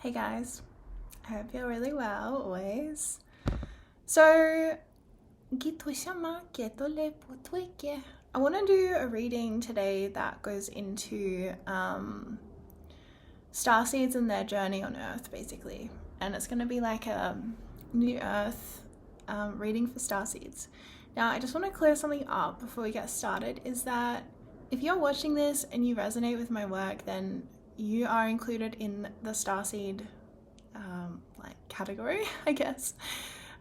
Hey guys, I hope you're really well always. So, I want to do a reading today that goes into starseeds and their journey on Earth, basically. And it's going to be like a new Earth reading for starseeds. Now, I just want to clear something up before we get started, is that if you're watching this and you resonate with my work, then you are included in the starseed category, I guess.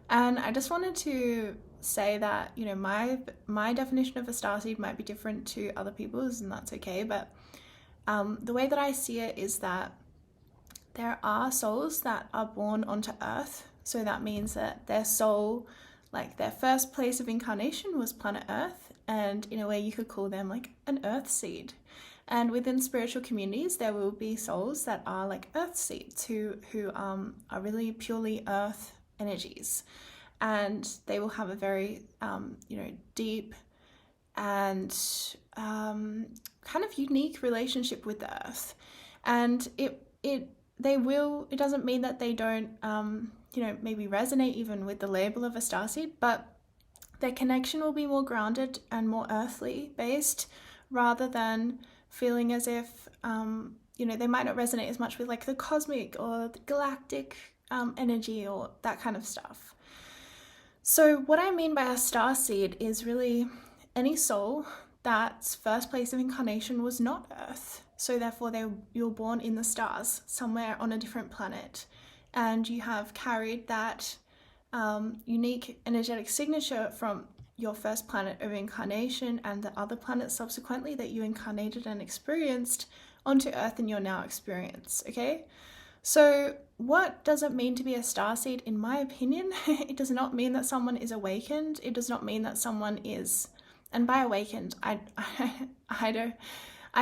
And I just wanted to say that, you know, my definition of a starseed might be different to other people's, and that's okay. But the way that I see it is that there are souls that are born onto Earth. So that means that their soul, like their first place of incarnation was planet Earth, and in a way you could call them like an Earth seed. And within spiritual communities, there will be souls that are like Earth seeds who are really purely Earth energies, and they will have a very deep and kind of unique relationship with the Earth. And it doesn't mean that they don't maybe resonate even with the label of a starseed, but their connection will be more grounded and more earthly based, rather than feeling as if they might not resonate as much with like the cosmic or the galactic energy or that kind of stuff. So what I mean by a starseed is really any soul that's first place of incarnation was not Earth. So therefore you're born in the stars, somewhere on a different planet, and you have carried that unique energetic signature from your first planet of incarnation and the other planets subsequently that you incarnated and experienced onto Earth in your now experience, okay? So what does it mean to be a starseed? In my opinion, it does not mean that someone is awakened. It does not mean that someone is, and by awakened, I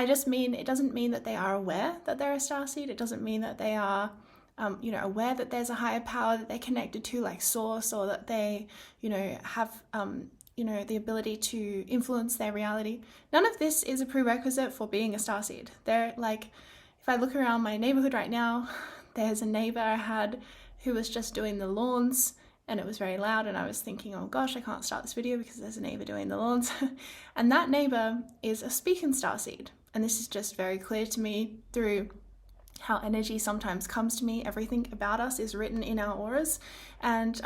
just mean, it doesn't mean that they are aware that they're a starseed. It doesn't mean that they are aware that there's a higher power that they're connected to, like source, or that they, have, the ability to influence their reality. None of this is a prerequisite for being a starseed. They're like, if I look around my neighborhood right now, there's a neighbor I had who was just doing the lawns, and it was very loud, and I was thinking, oh gosh, I can't start this video because there's a neighbor doing the lawns. And that neighbor is a speaking starseed. And this is just very clear to me through how energy sometimes comes to me. Everything about us is written in our auras, and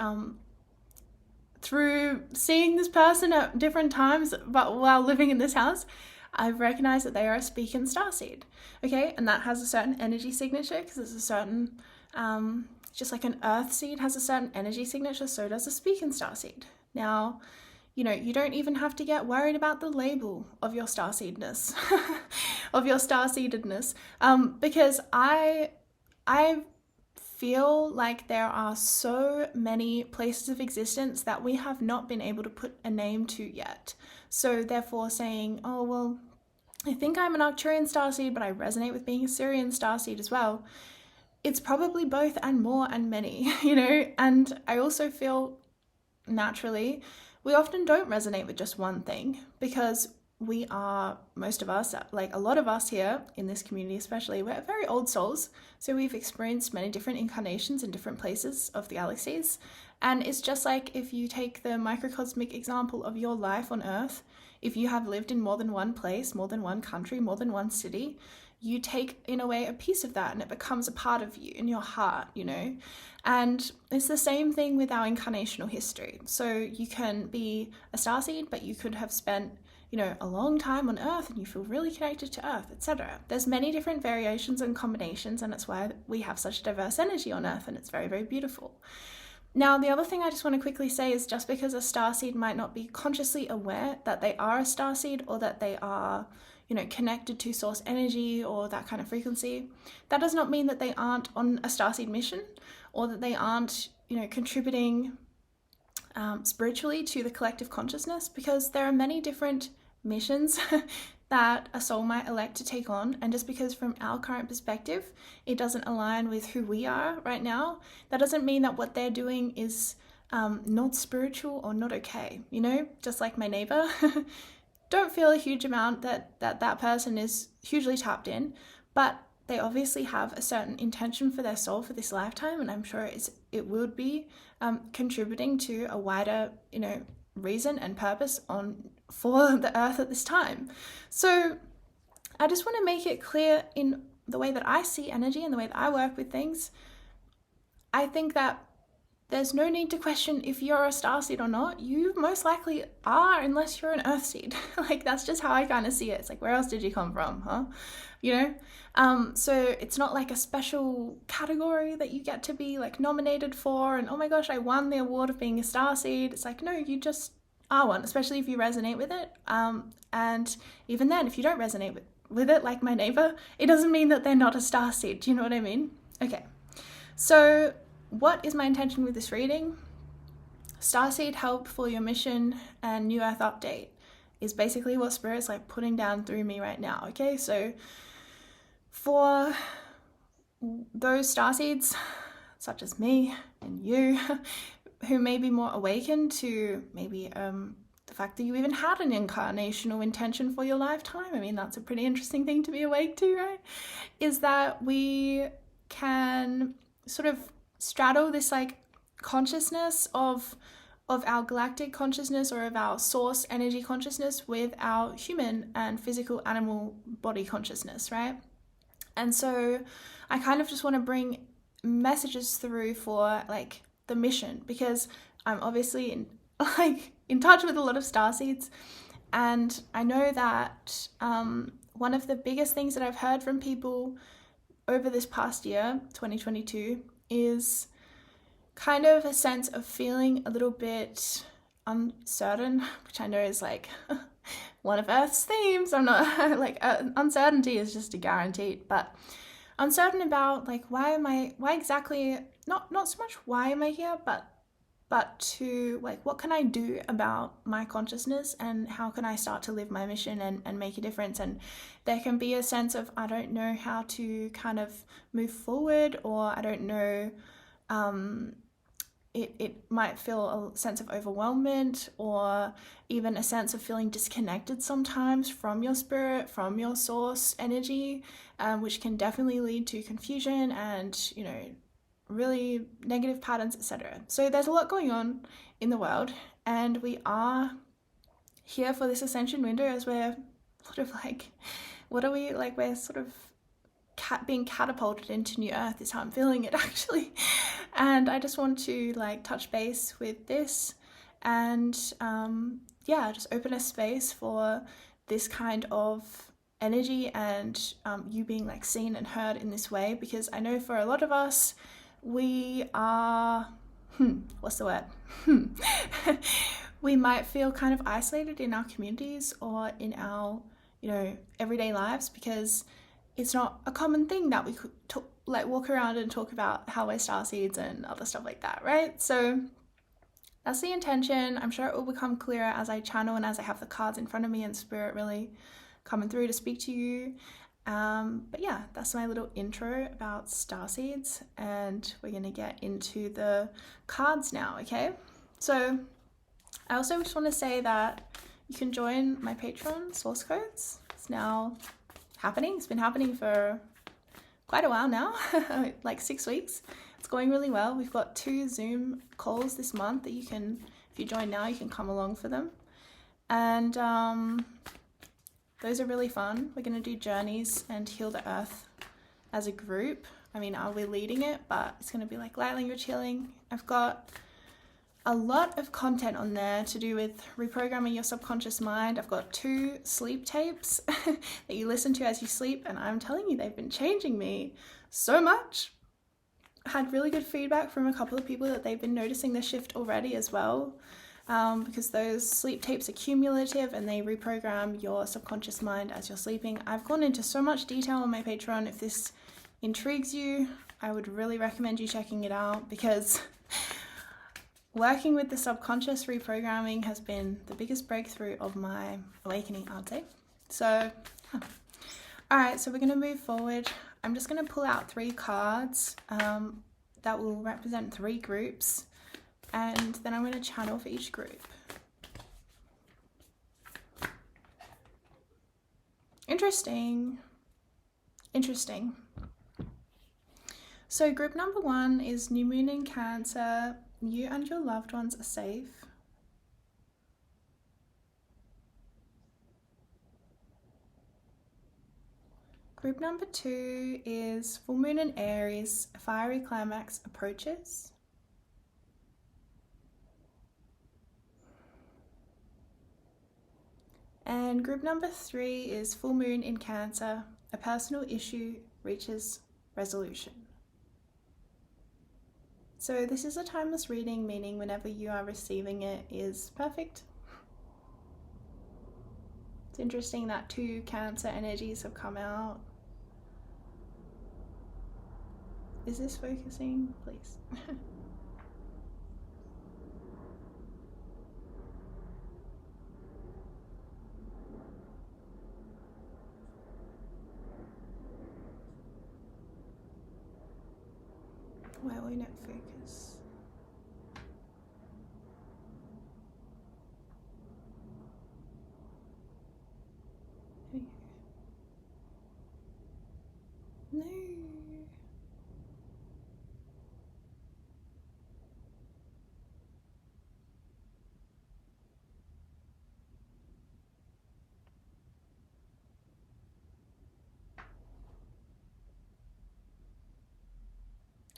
through seeing this person at different times, but while living in this house, I've recognized that they are a speaking starseed, okay? And that has a certain energy signature, because it's a certain, just like an earth seed has a certain energy signature, so does a speaking starseed. Now, you don't even have to get worried about the label of your starseedness, because I feel like there are so many places of existence that we have not been able to put a name to yet. So therefore saying, oh, well, I think I'm an Arcturian starseed, but I resonate with being a Sirian starseed as well. It's probably both and more and many, and I also feel naturally we often don't resonate with just one thing, because we are, most of us, like a lot of us here in this community especially, we're very old souls, so we've experienced many different incarnations in different places of the galaxies. And it's just like if you take the microcosmic example of your life on Earth, if you have lived in more than one place, more than one country, more than one city, you take in a way a piece of that, and it becomes a part of you in your heart, And it's the same thing with our incarnational history. So you can be a starseed, but you could have spent a long time on Earth and you feel really connected to Earth, etc. There's many different variations and combinations, and it's why we have such diverse energy on Earth, and it's very, very beautiful. Now, the other thing I just want to quickly say is, just because a starseed might not be consciously aware that they are a starseed, or that they are, connected to source energy or that kind of frequency, that does not mean that they aren't on a starseed mission, or that they aren't, contributing spiritually to the collective consciousness, because there are many different missions that a soul might elect to take on. And just because from our current perspective it doesn't align with who we are right now, that doesn't mean that what they're doing is not spiritual or not okay. Just like my neighbor, don't feel a huge amount that person is hugely tapped in, but they obviously have a certain intention for their soul for this lifetime, and I'm sure it would be contributing to a wider, reason and purpose for the earth at this time. So I just want to make it clear in the way that I see energy and the way that I work with things. I think that there's no need to question if you're a starseed or not. You most likely are, unless you're an earthseed. Like, that's just how I kind of see it. It's like, where else did you come from, huh? So it's not like a special category that you get to be like nominated for and, oh my gosh, I won the award of being a starseed. It's like, no, you just are one, especially if you resonate with it. And even then, if you don't resonate with it, like my neighbor, it doesn't mean that they're not a starseed. Do you know what I mean? Okay, so what is my intention with this reading? Starseed help for your mission and new earth update is basically what Spirit's like putting down through me right now. Okay, so for those starseeds, such as me and you, who may be more awakened to maybe the fact that you even had an incarnational intention for your lifetime, I mean, that's a pretty interesting thing to be awake to, right? Is that we can sort of straddle this like consciousness of our galactic consciousness or of our source energy consciousness with our human and physical animal body consciousness, right? And so I kind of just want to bring messages through for like the mission, because I'm obviously in touch with a lot of starseeds, and I know that one of the biggest things that I've heard from people over this past year, 2022, is kind of a sense of feeling a little bit uncertain, which I know is like one of Earth's themes. I'm not like uncertainty is just a guaranteed, but uncertain about like why exactly, not so much why am I here, but to like, what can I do about my consciousness and how can I start to live my mission and make a difference? And there can be a sense of, I don't know how to kind of move forward, or I don't know, it might feel a sense of overwhelmment, or even a sense of feeling disconnected sometimes from your spirit, from your source energy, which can definitely lead to confusion and, really negative patterns, etc. So there's a lot going on in the world, and we are here for this ascension window as we're sort of like, what are we like? We're sort of being catapulted into new earth is how I'm feeling it, actually. And I just want to like touch base with this and just open a space for this kind of energy and you being like seen and heard in this way, because I know for a lot of us, we are, what's the word? We might feel kind of isolated in our communities or in our, everyday lives, because it's not a common thing that we could walk around and talk about how we're starseeds and other stuff like that, right? So that's the intention. I'm sure it will become clearer as I channel and as I have the cards in front of me and Spirit really coming through to speak to you. But yeah, that's my little intro about starseeds, and we're going to get into the cards now, okay? So I also just want to say that you can join my Patreon source codes. It's now happening. It's been happening for quite a while now, like 6 weeks. It's going really well. We've got 2 Zoom calls this month that you can, if you join now, you can come along for them. And those are really fun. We're going to do journeys and heal the earth as a group. I mean, I'll be leading it, but it's going to be like light language healing. I've got a lot of content on there to do with reprogramming your subconscious mind. I've got 2 sleep tapes that you listen to as you sleep, and I'm telling you, they've been changing me so much. I had really good feedback from a couple of people that they've been noticing the shift already as well, because those sleep tapes are cumulative and they reprogram your subconscious mind as you're sleeping. I've gone into so much detail on my Patreon. If this intrigues you, I would really recommend you checking it out, because working with the subconscious reprogramming has been the biggest breakthrough of my awakening, I'd say. So, all right, so we're going to move forward. I'm just going to pull out 3 cards that will represent 3 groups, and then I'm going to channel for each group. Interesting. So group number 1 is new moon in Cancer. You and your loved ones are safe. Group number 2 is full moon in Aries, a fiery climax approaches. And group number 3 is full moon in Cancer, a personal issue reaches resolution. So this is a timeless reading, meaning whenever you are receiving it is perfect. It's interesting that 2 Cancer energies have come out. Is this focusing? Please. Why won't it focus? There you go. No.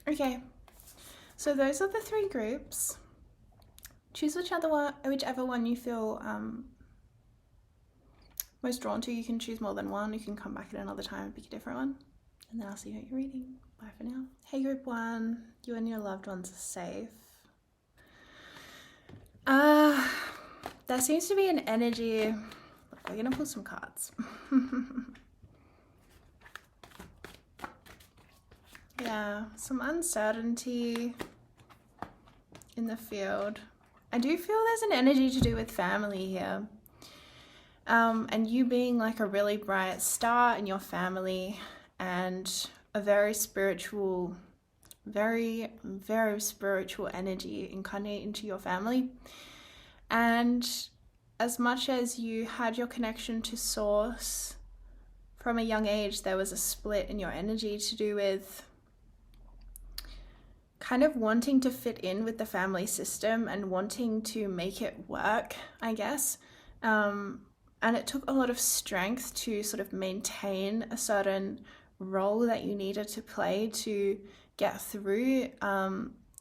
Okay, so those are the 3 groups. Choose whichever one you feel most drawn to. You can choose more than one. You can come back at another time and pick a different one. And then I'll see you at your reading. Bye for now. Hey group 1, you and your loved ones are safe. There seems to be an energy. We're gonna pull some cards. Yeah, some uncertainty in the field. I do feel there's an energy to do with family here. And you being like a really bright star in your family and a very spiritual, very, very spiritual energy incarnate into your family. And as much as you had your connection to Source from a young age, there was a split in your energy to do with kind of wanting to fit in with the family system and wanting to make it work, I guess. And it took a lot of strength to sort of maintain a certain role that you needed to play to get through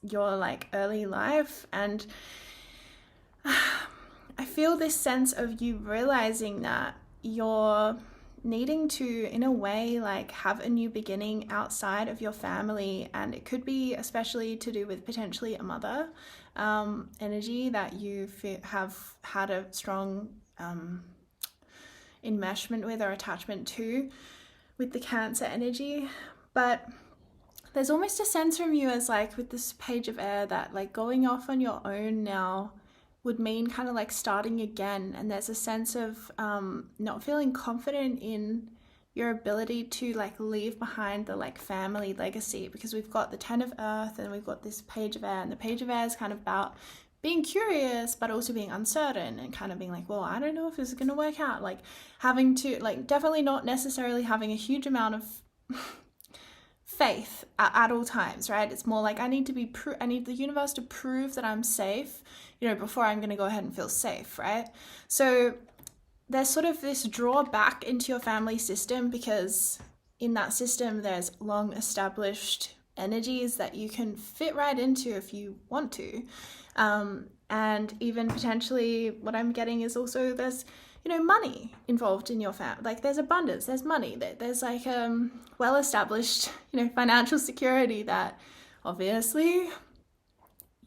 your like early life. And I feel this sense of you realizing that you're needing to, in a way, like have a new beginning outside of your family. And it could be especially to do with potentially a mother energy that you have had a strong enmeshment with or attachment to with the Cancer energy. But there's almost a sense from you as like with this Page of Air that like going off on your own now would mean kind of like starting again. And there's a sense of not feeling confident in your ability to like leave behind the like family legacy, because we've got the 10 of Earth and we've got this Page of Air, and the Page of Air is kind of about being curious but also being uncertain and kind of being like, well, I don't know if this is going to work out, like having to like definitely not necessarily having a huge amount of faith at all times, right? It's more like I need the universe to prove that I'm safe, before I'm going to go ahead and feel safe, right? So there's sort of this draw back into your family system, because in that system there's long established energies that you can fit right into if you want to. And even potentially what I'm getting is also there's money involved in your family. Like there's abundance, there's money, there's like well-established financial security that obviously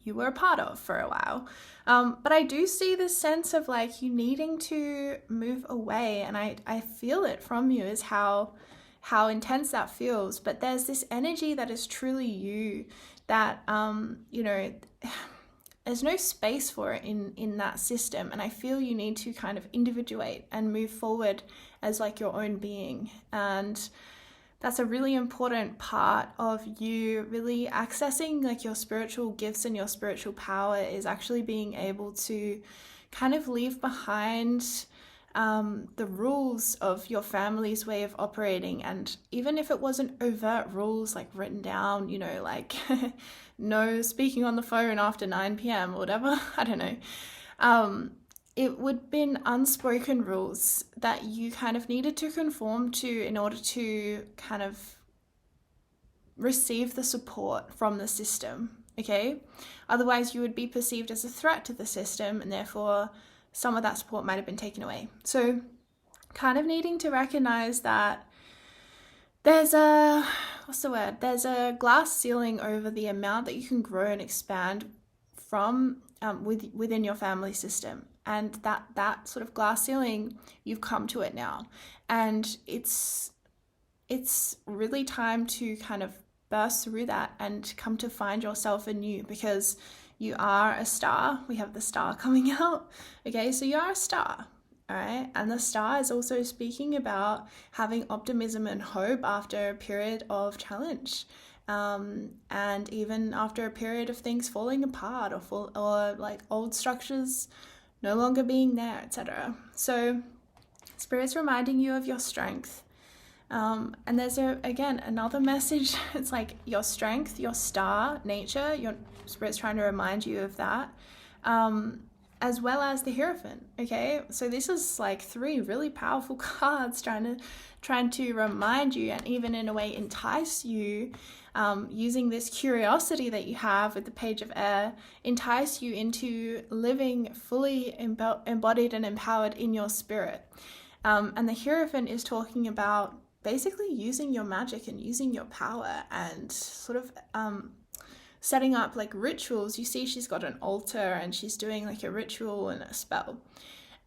you were a part of for a while. But I do see this sense of like you needing to move away, and I feel it from you is how intense that feels. But there's this energy that is truly you that there's no space for it in that system. And I feel you need to kind of individuate and move forward as like your own being. And that's a really important part of you really accessing like your spiritual gifts and your spiritual power, is actually being able to kind of leave behind the rules of your family's way of operating. And even if it wasn't overt rules like written down, you know, like no speaking on the phone after 9 p.m. or whatever, I don't know. It would have been unspoken rules that you kind of needed to conform to in order to kind of receive the support from the system, okay? Otherwise, you would be perceived as a threat to the system, and therefore some of that support might have been taken away. So kind of needing to recognize that there's a, There's a glass ceiling over the amount that you can grow and expand from within your family system. And that sort of glass ceiling, you've come to it now. And it's really time to kind of burst through that and come to find yourself anew, because you are a star. We have the star coming out. Okay, so you are a star. All right. And the star is also speaking about having optimism and hope after a period of challenge. And even after a period of things falling apart or like old structures no longer being there, etc. So Spirit's reminding you of your strength. And there's another message. It's like your strength, your star nature, your Spirit's trying to remind you of that, as well as the Hierophant. Okay, so this is like 3 really powerful cards trying to remind you, and even in a way entice you, using this curiosity that you have with the Page of Air, entice you into living fully embodied and empowered in your spirit. And the Hierophant is talking about basically using your magic and using your power and sort of setting up like rituals. You see she's got an altar and she's doing like a ritual and a spell.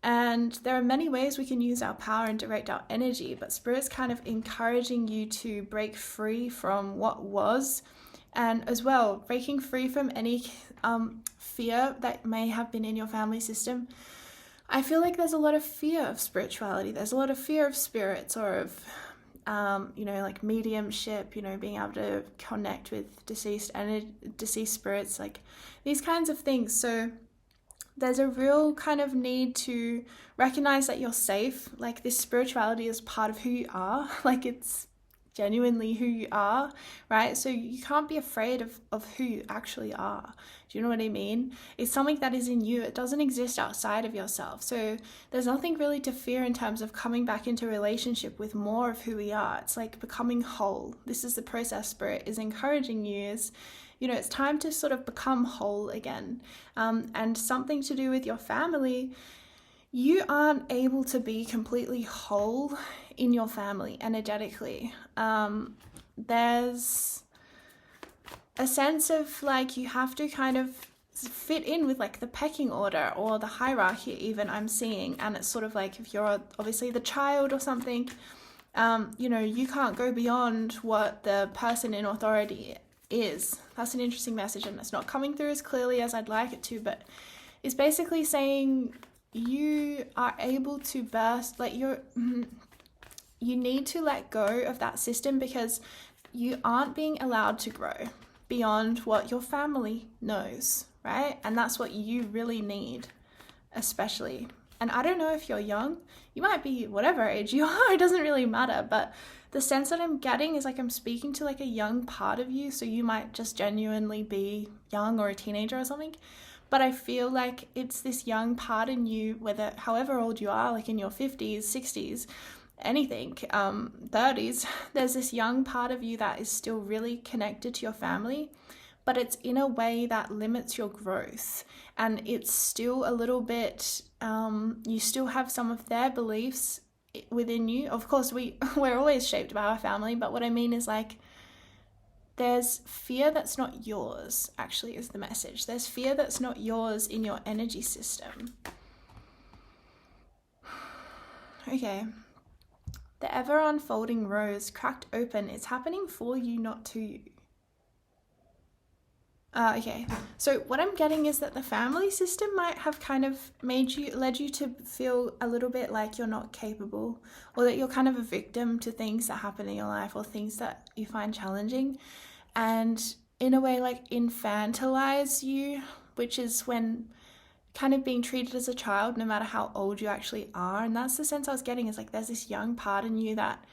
And there are many ways we can use our power and direct our energy, but Spirit's kind of encouraging you to break free from what was, and as well breaking free from any fear that may have been in your family system. I feel like there's a lot of fear of spirituality. There's a lot of fear of spirits, or of like mediumship, being able to connect with deceased spirits, like these kinds of things. So there's a real kind of need to recognize that you're safe. Like this spirituality is part of who you are. Like it's genuinely who you are, right? So you can't be afraid of who you actually are. Do you know what I mean? It's something that is in you. It doesn't exist outside of yourself. So there's nothing really to fear in terms of coming back into relationship with more of who we are. It's like becoming whole. This is the process Spirit is encouraging you, is, it's time to sort of become whole again. And something to do with your family. You aren't able to be completely whole in your family energetically. There's a sense of like you have to kind of fit in with like the pecking order or the hierarchy even, I'm seeing. And it's sort of like if you're obviously the child or something, you can't go beyond what the person in authority is. That's an interesting message, and it's not coming through as clearly as I'd like it to, but it's basically saying you are able to burst, like you need to let go of that system, because you aren't being allowed to grow beyond what your family knows, right? And that's what you really need, especially. And I don't know if you're young, you might be whatever age you are, it doesn't really matter, but the sense that I'm getting is like I'm speaking to like a young part of you, so you might just genuinely be young or a teenager or something. But I feel like it's this young part in you, however old you are, like in your 50s, 60s, anything, 30s, there's this young part of you that is still really connected to your family, but it's in a way that limits your growth. And it's still a little bit, you still have some of their beliefs within you. Of course, we're always shaped by our family, but what I mean is like, there's fear that's not yours, actually, is the message. There's fear that's not yours in your energy system. Okay. The ever-unfolding rose cracked open. It's happening for you, not to you. Okay. So what I'm getting is that the family system might have kind of led you to feel a little bit like you're not capable, or that you're kind of a victim to things that happen in your life or things that you find challenging, and in a way like infantilize you, which is when kind of being treated as a child no matter how old you actually are. And that's the sense I was getting, is like there's this young part in you that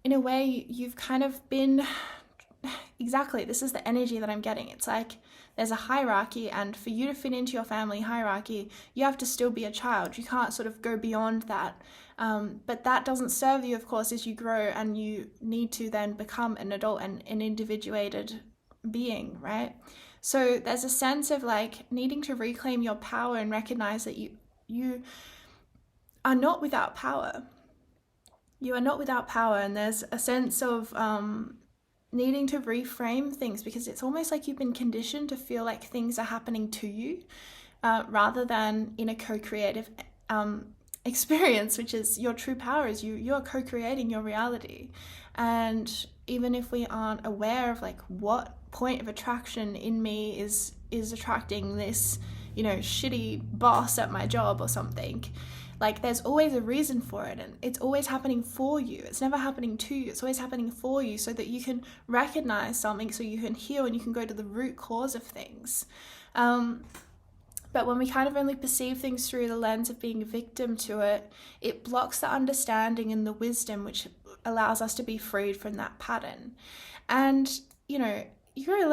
in a way you've kind of been, exactly, this is the energy that I'm getting. It's like there's a hierarchy, and for you to fit into your family hierarchy, you have to still be a child. You can't sort of go beyond that. But that doesn't serve you, of course, as you grow, and you need to then become an adult and an individuated being, right? So there's a sense of like needing to reclaim your power and recognize that you are not without power. You are not without power, and there's a sense of needing to reframe things, because it's almost like you've been conditioned to feel like things are happening to you rather than in a co-creative experience, which is your true power. Is you're co-creating your reality. And even if we aren't aware of like what point of attraction in me is attracting this, you know, shitty boss at my job or something, like there's always a reason for it, and it's always happening for you. It's never happening to you. It's always happening for you, so that you can recognize something, so you can heal and you can go to the root cause of things. But when we kind of only perceive things through the lens of being a victim to it, it blocks the understanding and the wisdom which allows us to be freed from that pattern. And, you know, you're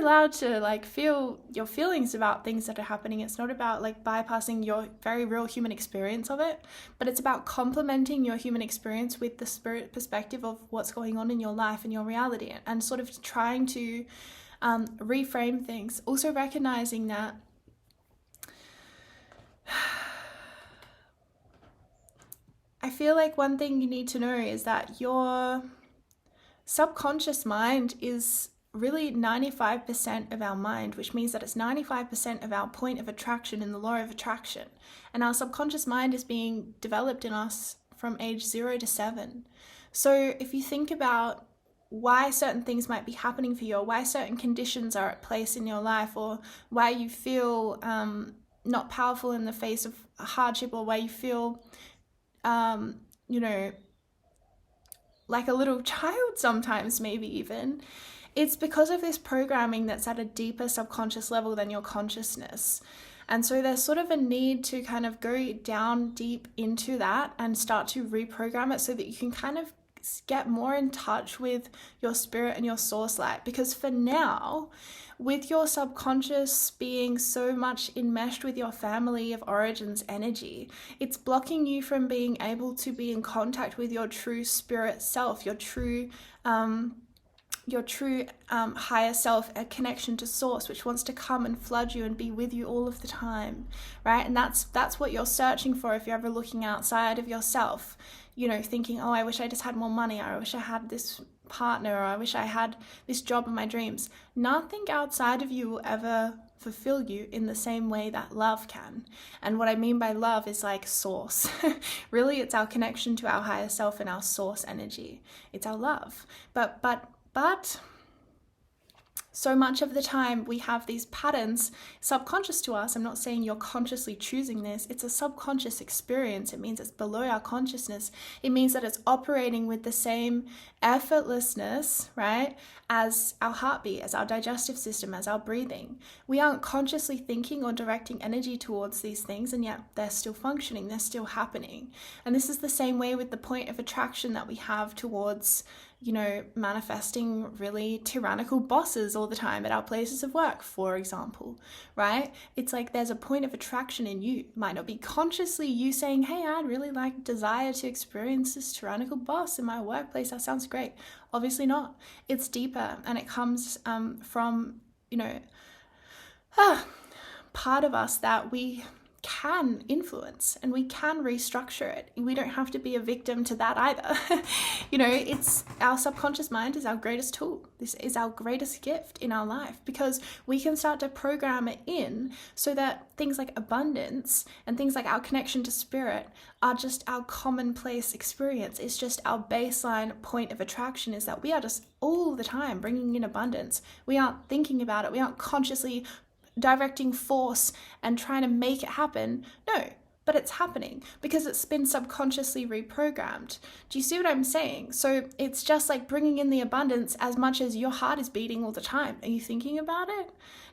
allowed to like feel your feelings about things that are happening. It's not about like bypassing your very real human experience of it, but it's about complementing your human experience with the spirit perspective of what's going on in your life and your reality, and sort of trying to reframe things. Also recognizing that I feel like one thing you need to know is that your subconscious mind is really 95% of our mind, which means that it's 95% of our point of attraction in the law of attraction. And our subconscious mind is being developed in us from age 0 to 7. So if you think about why certain things might be happening for you, or why certain conditions are at place in your life, or why you feel not powerful in the face of hardship, or why you feel, you know, like a little child sometimes, maybe even, it's because of this programming that's at a deeper subconscious level than your consciousness. And so there's sort of a need to kind of go down deep into that and start to reprogram it, so that you can kind of get more in touch with your spirit and your source light. Because for now, with your subconscious being so much enmeshed with your family of origins energy, it's blocking you from being able to be in contact with your true spirit self, your true higher self, a connection to source, which wants to come and flood you and be with you all of the time, right? And that's what you're searching for if you're ever looking outside of yourself, you know, thinking, oh, I wish I just had more money, or I wish I had this partner, or I wish I had this job of my dreams. Nothing outside of you will ever fulfill you in the same way that love can. And what I mean by love is like source. Really, it's our connection to our higher self and our source energy. It's our love. But so much of the time we have these patterns subconscious to us. I'm not saying you're consciously choosing this. It's a subconscious experience. It means it's below our consciousness. It means that it's operating with the same effortlessness, right, as our heartbeat, as our digestive system, as our breathing. We aren't consciously thinking or directing energy towards these things, and yet they're still functioning, they're still happening. And this is the same way with the point of attraction that we have towards, you know, manifesting really tyrannical bosses all the time at our places of work, for example, right? It's like there's a point of attraction in you. It might not be consciously you saying, hey, I'd really desire to experience this tyrannical boss in my workplace. That sounds great. Obviously not. It's deeper, and it comes from, you know, part of us that we can influence, and we can restructure it. We don't have to be a victim to that either. You know, it's our subconscious mind is our greatest tool. This is our greatest gift in our life, because we can start to program it in so that things like abundance and things like our connection to spirit are just our commonplace experience. It's just our baseline point of attraction, is that we are just all the time bringing in abundance. We aren't thinking about it. We aren't consciously directing force and trying to make it happen. No, but it's happening because it's been subconsciously reprogrammed. Do you see what I'm saying? So it's just like bringing in the abundance as much as your heart is beating all the time. Are you thinking about it?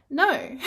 No.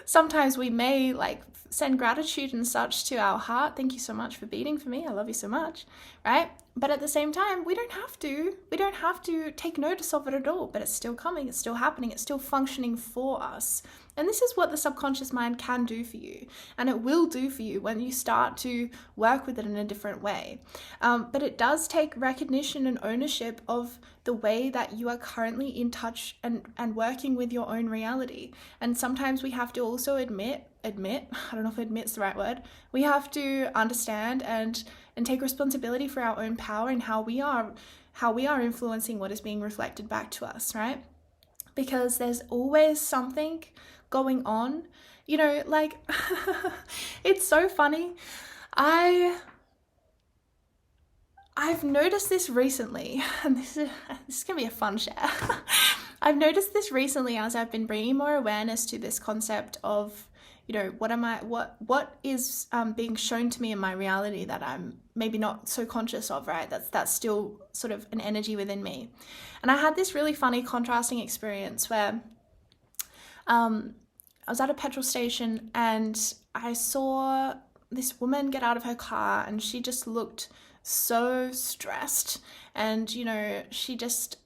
Sometimes we may like send gratitude and such to our heart. Thank you so much for beating for me. I love you so much, right? But at the same time, we don't have to take notice of it at all, but it's still coming, it's still happening, it's still functioning for us. And this is what the subconscious mind can do for you. And it will do for you when you start to work with it in a different way. But it does take recognition and ownership of the way that you are currently in touch and working with your own reality. And sometimes we have to also admit, I don't know if admit's the right word, we have to understand and take responsibility for our own power and how we are influencing what is being reflected back to us, right? Because there's always something going on, you know, like it's so funny. I've noticed this recently, and this is gonna be a fun share. I've noticed this recently as I've been bringing more awareness to this concept of, you know, what is being shown to me in my reality that I'm maybe not so conscious of, right? That's still sort of an energy within me. And I had this really funny contrasting experience where I was at a petrol station and I saw this woman get out of her car and she just looked so stressed. And, you know,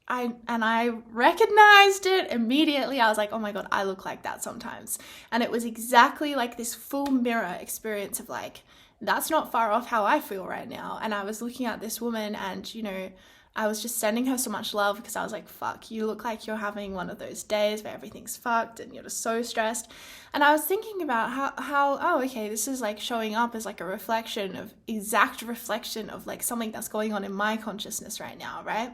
I recognized it immediately. I was like, oh my God, I look like that sometimes. And it was exactly like this full mirror experience of like, that's not far off how I feel right now. And I was looking at this woman and, you know, I was just sending her so much love because I was like, fuck, you look like you're having one of those days where everything's fucked and you're just so stressed. And I was thinking about how oh, okay, this is like showing up as like a exact reflection of like something that's going on in my consciousness right now, right?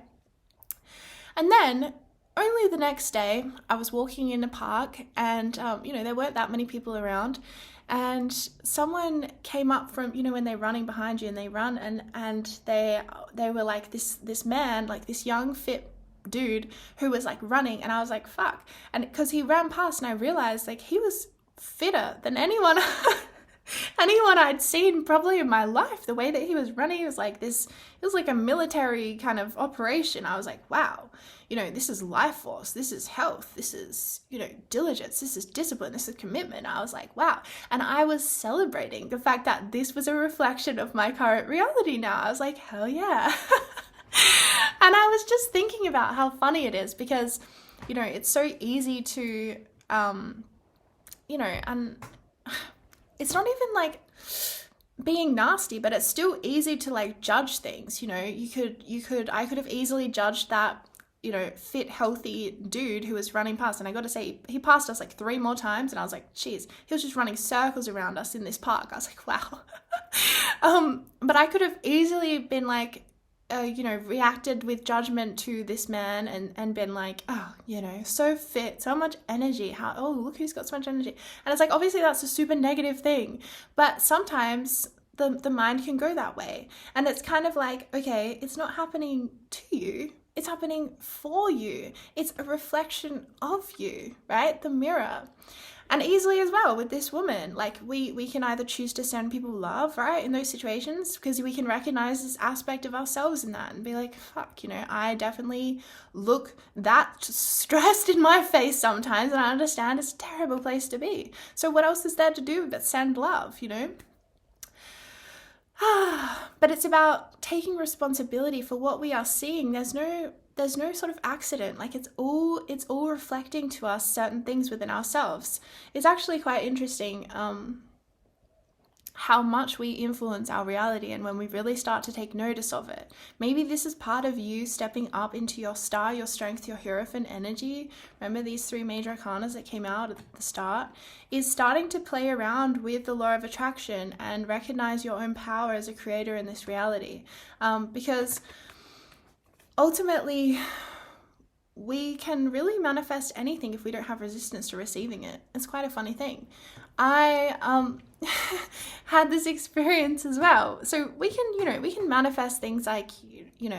And then only the next day, I was walking in a park and, you know, there weren't that many people around. And someone came up from, you know, when they're running behind you and they run and they were like this man, like this young, fit dude who was like running. And I was like, fuck. And because he ran past and I realized like he was fitter than anyone I'd seen probably in my life. The way that he was running was like this, it was like a military kind of operation. I was like, wow, you know, this is life force, this is health, this is, you know, diligence, this is discipline, this is commitment. I was like, wow. And I was celebrating the fact that this was a reflection of my current reality now. I was like, hell yeah. And I was just thinking about how funny it is because, you know, it's so easy to, you know, and it's not even like being nasty, but it's still easy to like judge things. You know, I could have easily judged that, you know, fit, healthy dude who was running past. And I got to say, he passed us like 3 more times. And I was like, geez, he was just running circles around us in this park. I was like, wow. But I could have easily been like, you know, reacted with judgment to this man and been like, oh, you know, so fit, so much energy. Oh, look who's got so much energy. And it's like, obviously that's a super negative thing. But sometimes the mind can go that way. And it's kind of like, okay, it's not happening to you. It's happening for you. It's a reflection of you, right? The mirror. And easily as well with this woman, like we can either choose to send people love, right, in those situations, because we can recognize this aspect of ourselves in that and be like, fuck, you know, I definitely look that stressed in my face sometimes, and I understand it's a terrible place to be. So what else is there to do but send love, you know? But it's about taking responsibility for what we are seeing. There's no sort of accident. Like it's all reflecting to us certain things within ourselves. It's actually quite interesting how much we influence our reality and when we really start to take notice of it. Maybe this is part of you stepping up into your star, your strength, your Hierophant energy. Remember these 3 major arcanas that came out at the start? Is starting to play around with the law of attraction and recognize your own power as a creator in this reality. Because ultimately, we can really manifest anything if we don't have resistance to receiving it. It's quite a funny thing. I had this experience as well. So we can manifest things like,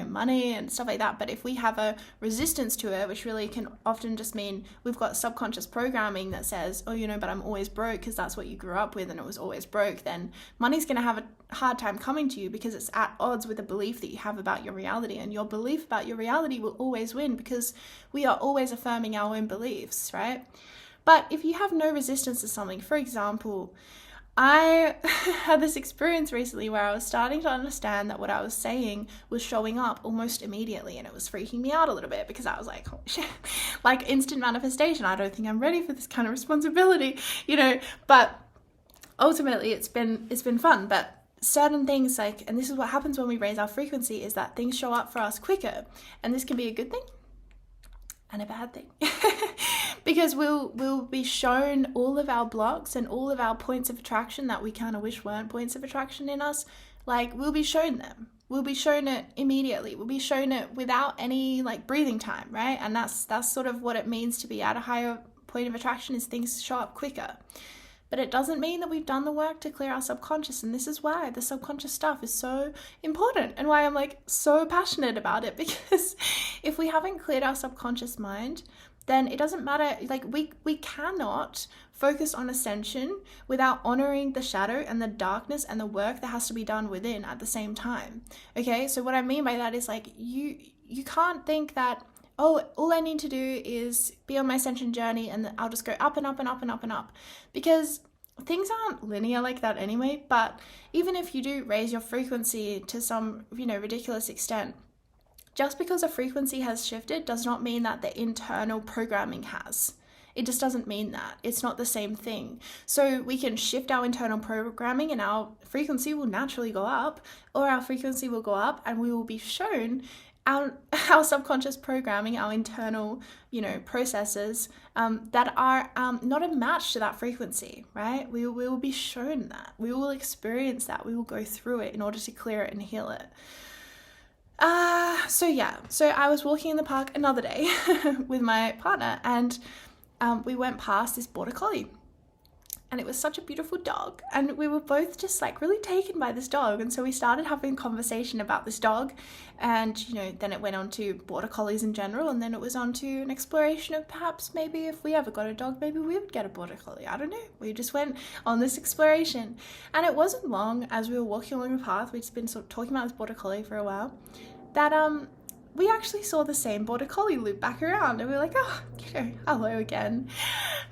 money and stuff like that. But if we have a resistance to it, which really can often just mean we've got subconscious programming that says, oh, but I'm always broke because that's what you grew up with and it was always broke, then money's going to have a hard time coming to you because it's at odds with the belief that you have about your reality. And your belief about your reality will always win because we are always affirming our own beliefs, right? But if you have no resistance to something, for example, I had this experience recently where I was starting to understand that what I was saying was showing up almost immediately, and it was freaking me out a little bit because I was like, oh shit, like instant manifestation. I don't think I'm ready for this kind of responsibility, but ultimately it's been fun. But certain things and this is what happens when we raise our frequency, is that things show up for us quicker, and this can be a good thing and a bad thing because we'll be shown all of our blocks and all of our points of attraction that we kind of wish weren't points of attraction in us. We'll be shown them. We'll be shown it immediately. We'll be shown it without any breathing time, right? And that's sort of what it means to be at a higher point of attraction, is things show up quicker. But it doesn't mean that we've done the work to clear our subconscious. And this is why the subconscious stuff is so important and why I'm so passionate about it. Because if we haven't cleared our subconscious mind, then it doesn't matter. We cannot focus on ascension without honoring the shadow and the darkness and the work that has to be done within at the same time. Okay, so what I mean by that is you can't think that, oh, all I need to do is be on my ascension journey and I'll just go up and up and up and up and up. Because things aren't linear like that anyway. But even if you do raise your frequency to some, ridiculous extent, just because a frequency has shifted does not mean that the internal programming has. It just doesn't mean that. It's not the same thing. So we can shift our internal programming and our frequency will naturally go up, or our frequency will go up and we will be shown our subconscious programming, our internal, processes that are not a match to that frequency, right? We will be shown that. We will experience that. We will go through it in order to clear it and heal it. So I was walking in the park another day with my partner, and we went past this border collie. And it was such a beautiful dog. And we were both just really taken by this dog. And so we started having a conversation about this dog. And, then it went on to border collies in general. And then it was on to an exploration of perhaps maybe if we ever got a dog, maybe we would get a border collie. I don't know. We just went on this exploration. And it wasn't long as we were walking along the path, we'd been sort of talking about this border collie for a while, that we actually saw the same border collie loop back around, and we were like, oh, hello again.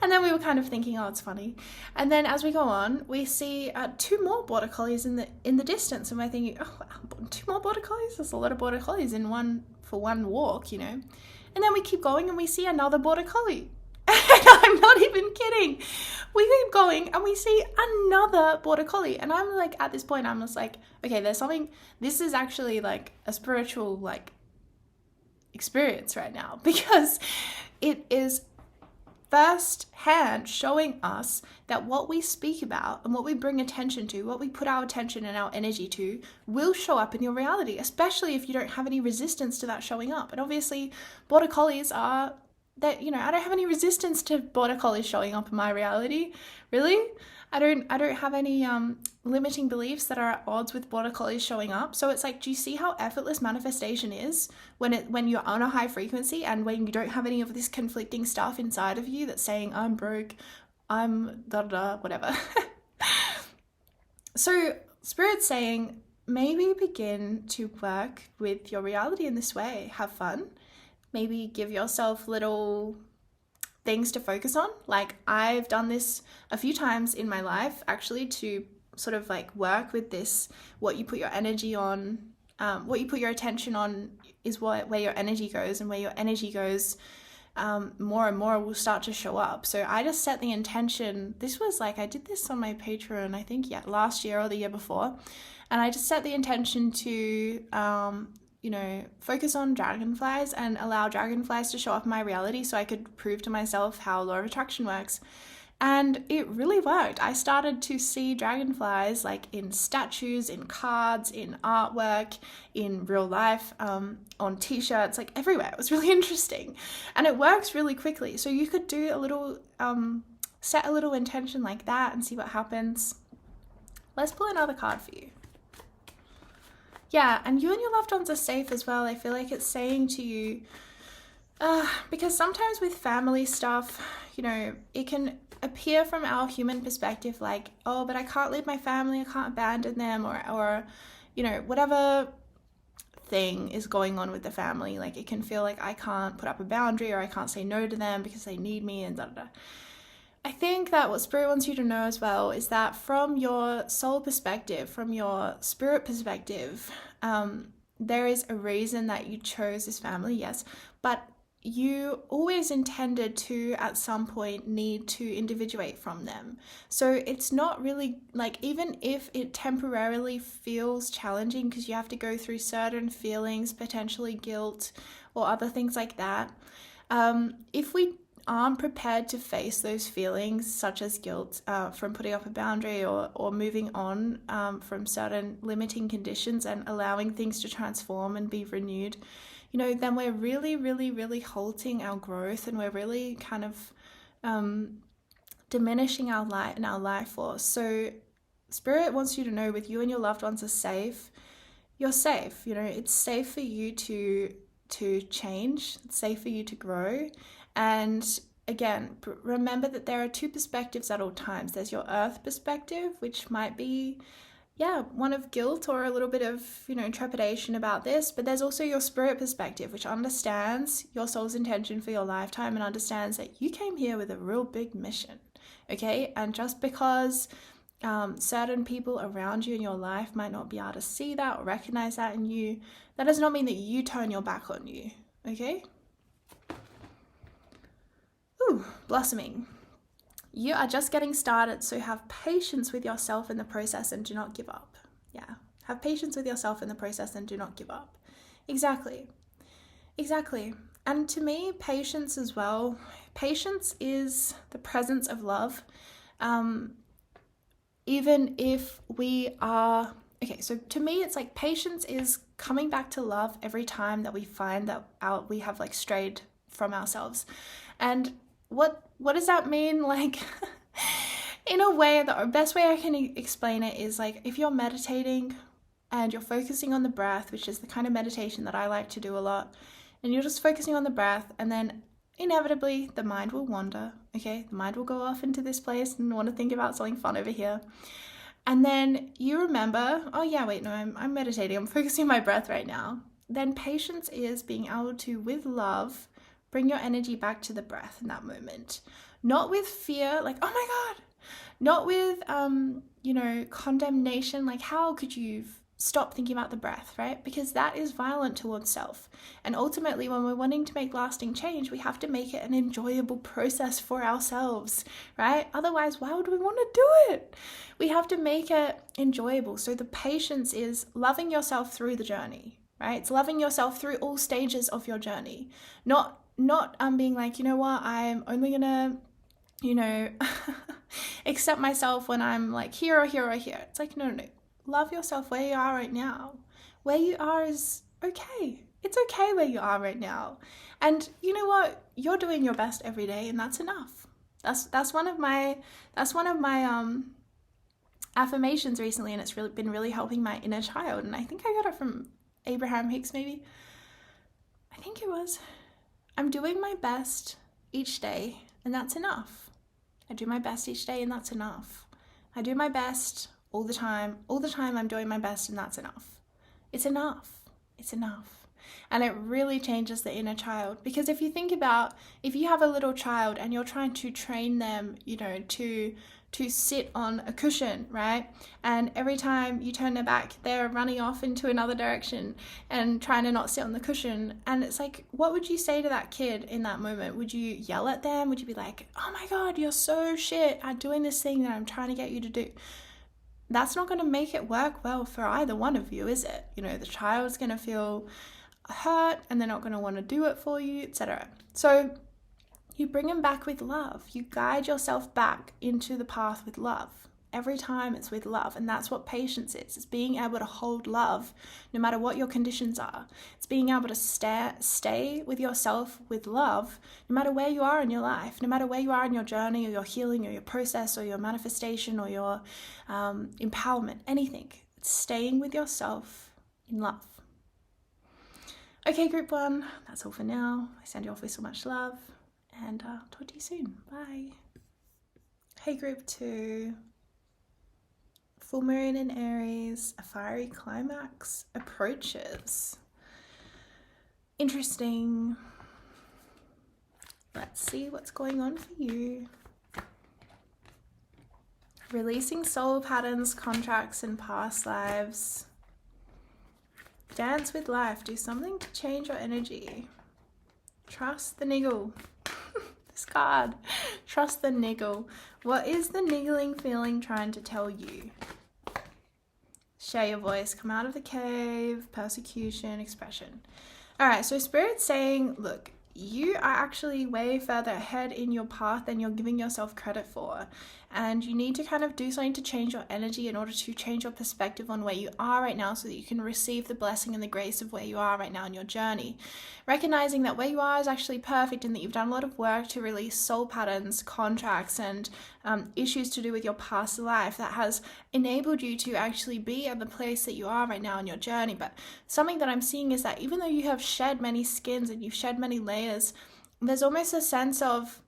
And then we were kind of thinking, oh, it's funny. And then as we go on, we see two more border collies in the distance, and we're thinking, oh, wow, two more border collies? There's a lot of border collies for one walk, And then we keep going and we see another border collie. And I'm not even kidding. We keep going and we see another border collie. And I'm at this point, I'm just okay, there's something, this is actually a spiritual, experience right now, because it is first hand showing us that what we speak about and what we bring attention to, what we put our attention and our energy to, will show up in your reality, especially if you don't have any resistance to that showing up. And obviously border collies are that, I don't have any resistance to border collies showing up in my reality. Really? I don't have any limiting beliefs that are at odds with border collies showing up. So it's do you see how effortless manifestation is when you're on a high frequency and when you don't have any of this conflicting stuff inside of you that's saying, I'm broke, I'm da-da-da, whatever. So Spirit's saying, maybe begin to work with your reality in this way. Have fun. Maybe give yourself little things to focus on. I've done this a few times in my life, actually, to sort of work with this. What you put your energy on, what you put your attention on is where your energy goes, and where your energy goes, more and more will start to show up. So I just set the intention. This was I did this on my Patreon, I think, last year or the year before. And I just set the intention to, focus on dragonflies and allow dragonflies to show up in my reality so I could prove to myself how law of attraction works. And it really worked. I started to see dragonflies in statues, in cards, in artwork, in real life, on t-shirts, everywhere. It was really interesting. And it works really quickly. So you could do a little set a little intention like that and see what happens. Let's pull another card for you. Yeah, and you and your loved ones are safe as well. I feel like it's saying to you, because sometimes with family stuff, you know, it can appear from our human perspective like, oh, but I can't leave my family, I can't abandon them, or you know, whatever thing is going on with the family. Like, it can feel like I can't put up a boundary, or I can't say no to them because they need me, and da da da. I think that what Spirit wants you to know as well is that from your soul perspective, from your spirit perspective, there is a reason that you chose this family, yes, but you always intended to, at some point, need to individuate from them. So it's not really, like, even if it temporarily feels challenging because you have to go through certain feelings, potentially guilt or other things like that, if we aren't prepared to face those feelings, such as guilt from putting up a boundary or moving on from certain limiting conditions and allowing things to transform and be renewed, you know, then we're really, really, really halting our growth, and we're really kind of diminishing our light and our life force. So Spirit wants you to know, with you and your loved ones are safe, you're safe. You know, it's safe for you to change. It's safe for you to grow. And again, remember that there are two perspectives at all times. There's your earth perspective, which might be, one of guilt or a little bit of, you know, trepidation about this. But there's also your spirit perspective, which understands your soul's intention for your lifetime and understands that you came here with a real big mission, okay? And just because certain people around you in your life might not be able to see that or recognize that in you, that does not mean that you turn your back on you, okay? Ooh, blossoming. You are just getting started, so have patience with yourself in the process and do not give up. Yeah, have patience with yourself in the process and do not give up. Exactly. And to me, patience as well. Patience is the presence of love. Even if we are... Okay, so to me, it's like patience is coming back to love every time that we find that we have like strayed from ourselves. And what does that mean? Like, in a way, the best way I can explain it is like, if you're meditating and you're focusing on the breath, which is the kind of meditation that I like to do a lot, and you're just focusing on the breath, and then inevitably the mind will wander, okay? The mind will go off into this place and want to think about something fun over here. And then you remember, oh yeah, wait, no, I'm meditating, I'm focusing on my breath right now. Then patience is being able to, with love, bring your energy back to the breath in that moment. Not with fear, like, oh my God. Not with, condemnation, like, how could you stop thinking about the breath, right? Because that is violent towards self. And ultimately, when we're wanting to make lasting change, we have to make it an enjoyable process for ourselves, right? Otherwise, why would we want to do it? We have to make it enjoyable. So the patience is loving yourself through the journey, right? It's loving yourself through all stages of your journey. Not being like, you know what, I'm only gonna, accept myself when I'm like here or here or here. It's like, no. Love yourself where you are right now. Where you are is okay. It's okay where you are right now. And you know what? You're doing your best every day, and that's enough. That's one of my affirmations recently, and it's really been really helping my inner child. And I think I got it from Abraham Hicks, maybe. I think it was. I'm doing my best each day, and that's enough. I do my best each day, and that's enough. I do my best all the time I'm doing my best, and that's enough. It's enough. And it really changes the inner child. Because if you think about, if you have a little child and you're trying to train them, to sit on a cushion, right? And every time you turn their back, they're running off into another direction and trying to not sit on the cushion. And it's like, what would you say to that kid in that moment? Would you yell at them? Would you be like, oh my God, you're so shit at doing this thing that I'm trying to get you to do? That's not going to make it work well for either one of you, is it? The child's going to feel hurt and they're not going to want to do it for you, etc. So you bring them back with love. You guide yourself back into the path with love, Every time it's with love. And that's what patience is. It's being able to hold love no matter what your conditions are. It's being able to stay with yourself with love no matter where you are in your life, no matter where you are in your journey or your healing or your process or your manifestation or your empowerment, anything. It's staying with yourself in love. Okay, group 1, that's all for now. I send you off with so much love, and talk to you soon. Bye. Hey, group 2. Full moon in Aries, a fiery climax approaches. Interesting. Let's see what's going on for you. Releasing soul patterns, contracts, and past lives. Dance with life. Do something to change your energy. Trust the niggle. This card. Trust the niggle. What is the niggling feeling trying to tell you? Share your voice. Come out of the cave. Persecution. Expression. All right. So Spirit's saying, look, you are actually way further ahead in your path than you're giving yourself credit for. And you need to kind of do something to change your energy in order to change your perspective on where you are right now so that you can receive the blessing and the grace of where you are right now in your journey. Recognizing that where you are is actually perfect and that you've done a lot of work to release soul patterns, contracts, and issues to do with your past life that has enabled you to actually be at the place that you are right now in your journey. But something that I'm seeing is that even though you have shed many skins and you've shed many layers, there's almost a sense of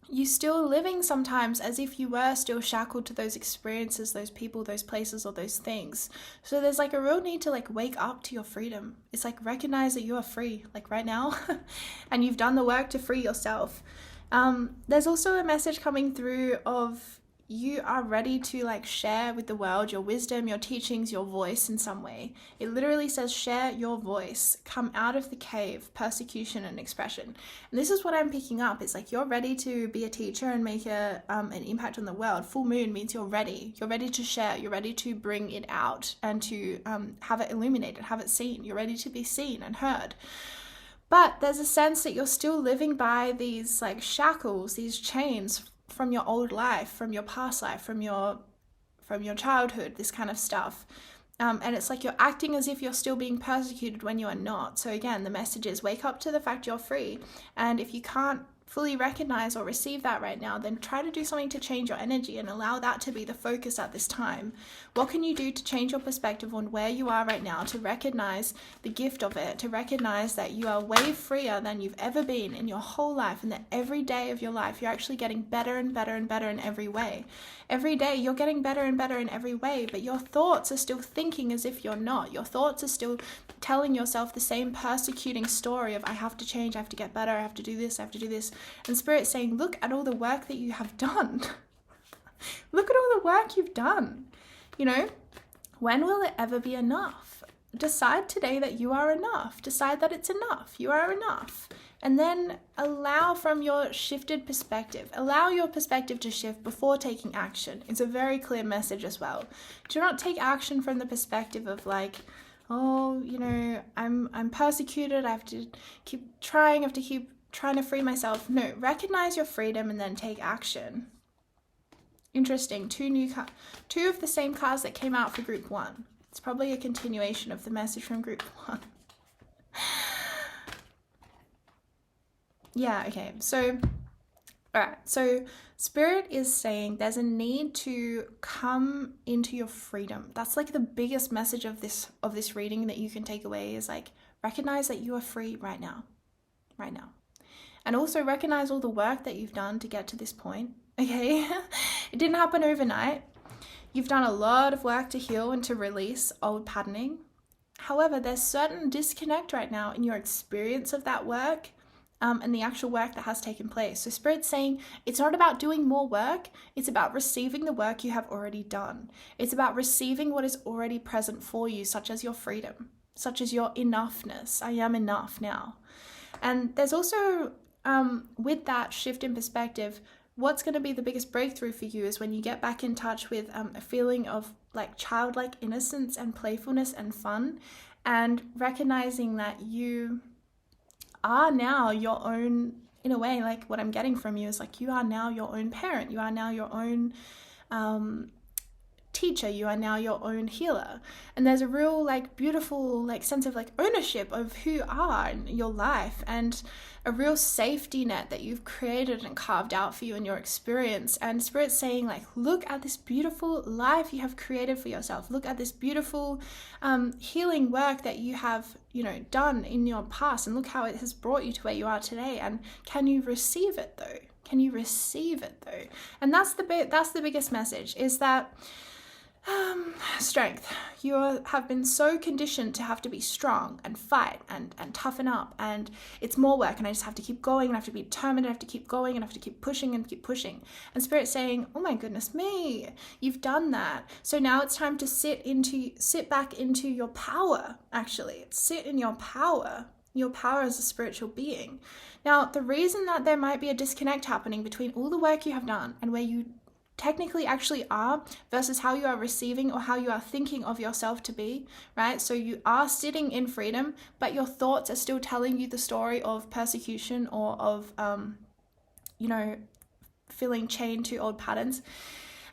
you still living sometimes as if you were still shackled to those experiences, those people, those places, or those things. So there's like a real need to like wake up to your freedom. It's like recognize that you are free, like right now, and you've done the work to free yourself. There's also a message coming through of you are ready to like share with the world your wisdom, your teachings, your voice in some way. It literally says share your voice, come out of the cave, persecution and expression. And this is what I'm picking up. It's like you're ready to be a teacher and make an impact on the world. Full moon means you're ready. You're ready to share. You're ready to bring it out and to have it illuminated, have it seen. You're ready to be seen and heard. But there's a sense that you're still living by these like shackles, these chains from your old life, from your past life, from your childhood, this kind of stuff. And it's like you're acting as if you're still being persecuted when you are not. So again, the message is wake up to the fact you're free. And if you can't fully recognize or receive that right now, then try to do something to change your energy and allow that to be the focus at this time. What can you do to change your perspective on where you are right now, to recognize the gift of it, to recognize that you are way freer than you've ever been in your whole life, and that every day of your life you're actually getting better and better and better in every way. Every day you're getting better and better in every way, but your thoughts are still thinking as if you're not. Your thoughts are still telling yourself the same persecuting story of I have to change, I have to get better, I have to do this, I have to do this. And Spirit's saying, look at all the work that you have done. Look at all the work you've done. You know, when will it ever be enough? Decide today that you are enough. Decide that it's enough. You are enough. And then allow from your shifted perspective. Allow your perspective to shift before taking action. It's a very clear message as well. Do not take action from the perspective of like, oh, you know, I'm persecuted. I have to keep trying. I have to keep trying to free myself. No, recognize your freedom and then take action. Interesting. Two of the same cards that came out for group 1. It's probably a continuation of the message from group 1. Yeah, okay. So, all right. So Spirit is saying there's a need to come into your freedom. That's like the biggest message of this reading that you can take away is like recognize that you are free right now. Right now. And also recognize all the work that you've done to get to this point. Okay? It didn't happen overnight. You've done a lot of work to heal and to release old patterning. However, there's certain disconnect right now in your experience of that work and the actual work that has taken place. So Spirit's saying it's not about doing more work. It's about receiving the work you have already done. It's about receiving what is already present for you, such as your freedom, such as your enoughness. I am enough now. And there's also, with that shift in perspective, what's going to be the biggest breakthrough for you is when you get back in touch with a feeling of like childlike innocence and playfulness and fun, and recognizing that you are now your own, in a way, like what I'm getting from you is like you are now your own parent. You are now your own teacher, you are now your own healer. And there's a real like beautiful like sense of like ownership of who you are in your life, and a real safety net that you've created and carved out for you in your experience. And Spirit's saying like, look at this beautiful life you have created for yourself. Look at this beautiful healing work that you have, done in your past, and look how it has brought you to where you are today. And can you receive it though? Can you receive it though? And that's the biggest message, is that strength. You have been so conditioned to have to be strong and fight and toughen up, and it's more work, and I just have to keep going, and I have to be determined, and I have to keep going, and I have to keep pushing and keep pushing. And Spirit's saying, oh my goodness me, you've done that. So now it's time to sit back into your power, actually. Sit in your power as a spiritual being. Now, the reason that there might be a disconnect happening between all the work you have done and where you technically actually are versus how you are receiving or how you are thinking of yourself to be, right? So you are sitting in freedom, but your thoughts are still telling you the story of persecution or of, feeling chained to old patterns.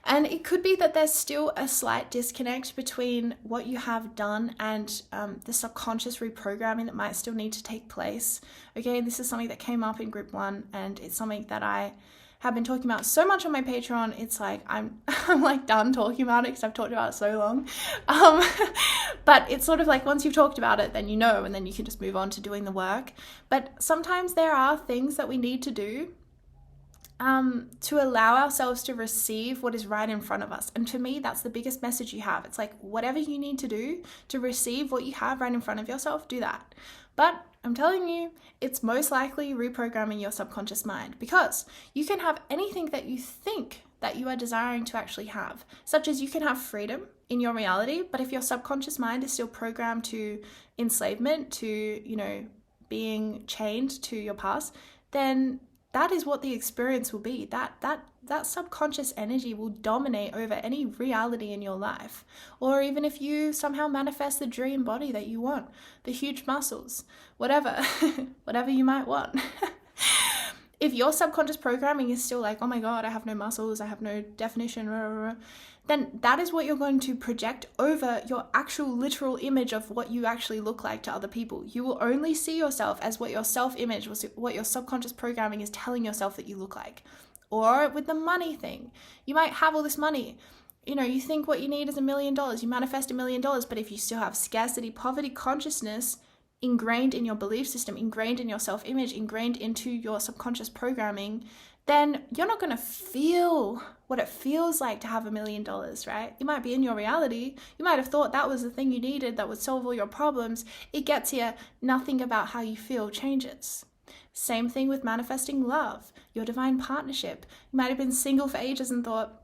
And it could be that there's still a slight disconnect between what you have done and the subconscious reprogramming that might still need to take place. Okay, this is something that came up in group 1, and it's something that I have been talking about so much on my Patreon. It's like I'm like done talking about it because I've talked about it so long. But it's sort of like once you've talked about it, then and then you can just move on to doing the work. But sometimes there are things that we need to do to allow ourselves to receive what is right in front of us. And to me, that's the biggest message you have. It's like whatever you need to do to receive what you have right in front of yourself, do that. But I'm telling you, it's most likely reprogramming your subconscious mind, because you can have anything that you think that you are desiring to actually have, such as you can have freedom in your reality, but if your subconscious mind is still programmed to enslavement, to, being chained to your past, then that is what the experience will be. That subconscious energy will dominate over any reality in your life. Or even if you somehow manifest the dream body that you want, the huge muscles, whatever you might want. If your subconscious programming is still like, oh my God, I have no muscles, I have no definition, then that is what you're going to project over your actual literal image of what you actually look like to other people. You will only see yourself as what your self-image, what your subconscious programming is telling yourself that you look like. Or with the money thing, you might have all this money. You think what you need is $1 million, you manifest $1 million, but if you still have scarcity, poverty consciousness ingrained in your belief system, ingrained in your self-image, ingrained into your subconscious programming, then you're not going to feel what it feels like to have $1 million, right? It might be in your reality. You might have thought that was the thing you needed that would solve all your problems. It gets here. Nothing about how you feel changes. Same thing with manifesting love, your divine partnership. You might have been single for ages and thought,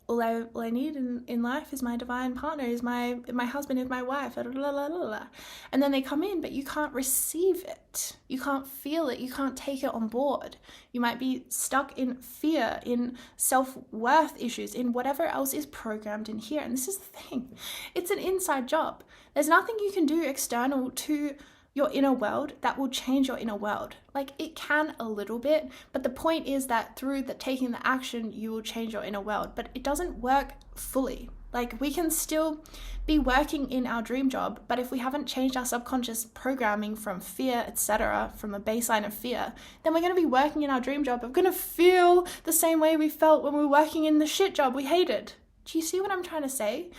all I need in life is my divine partner, is my husband, is my wife, and then they come in, but you can't receive it. You can't feel it. You can't take it on board. You might be stuck in fear, in self-worth issues, in whatever else is programmed in here. And this is the thing. It's an inside job. There's nothing you can do external to your inner world that will change your inner world. Like, it can a little bit, but the point is that through taking the action, you will change your inner world. But it doesn't work fully. Like, we can still be working in our dream job, but if we haven't changed our subconscious programming from fear, etc., from a baseline of fear, then we're going to be working in our dream job. We're going to feel the same way we felt when we were working in the shit job we hated. Do you see what I'm trying to say?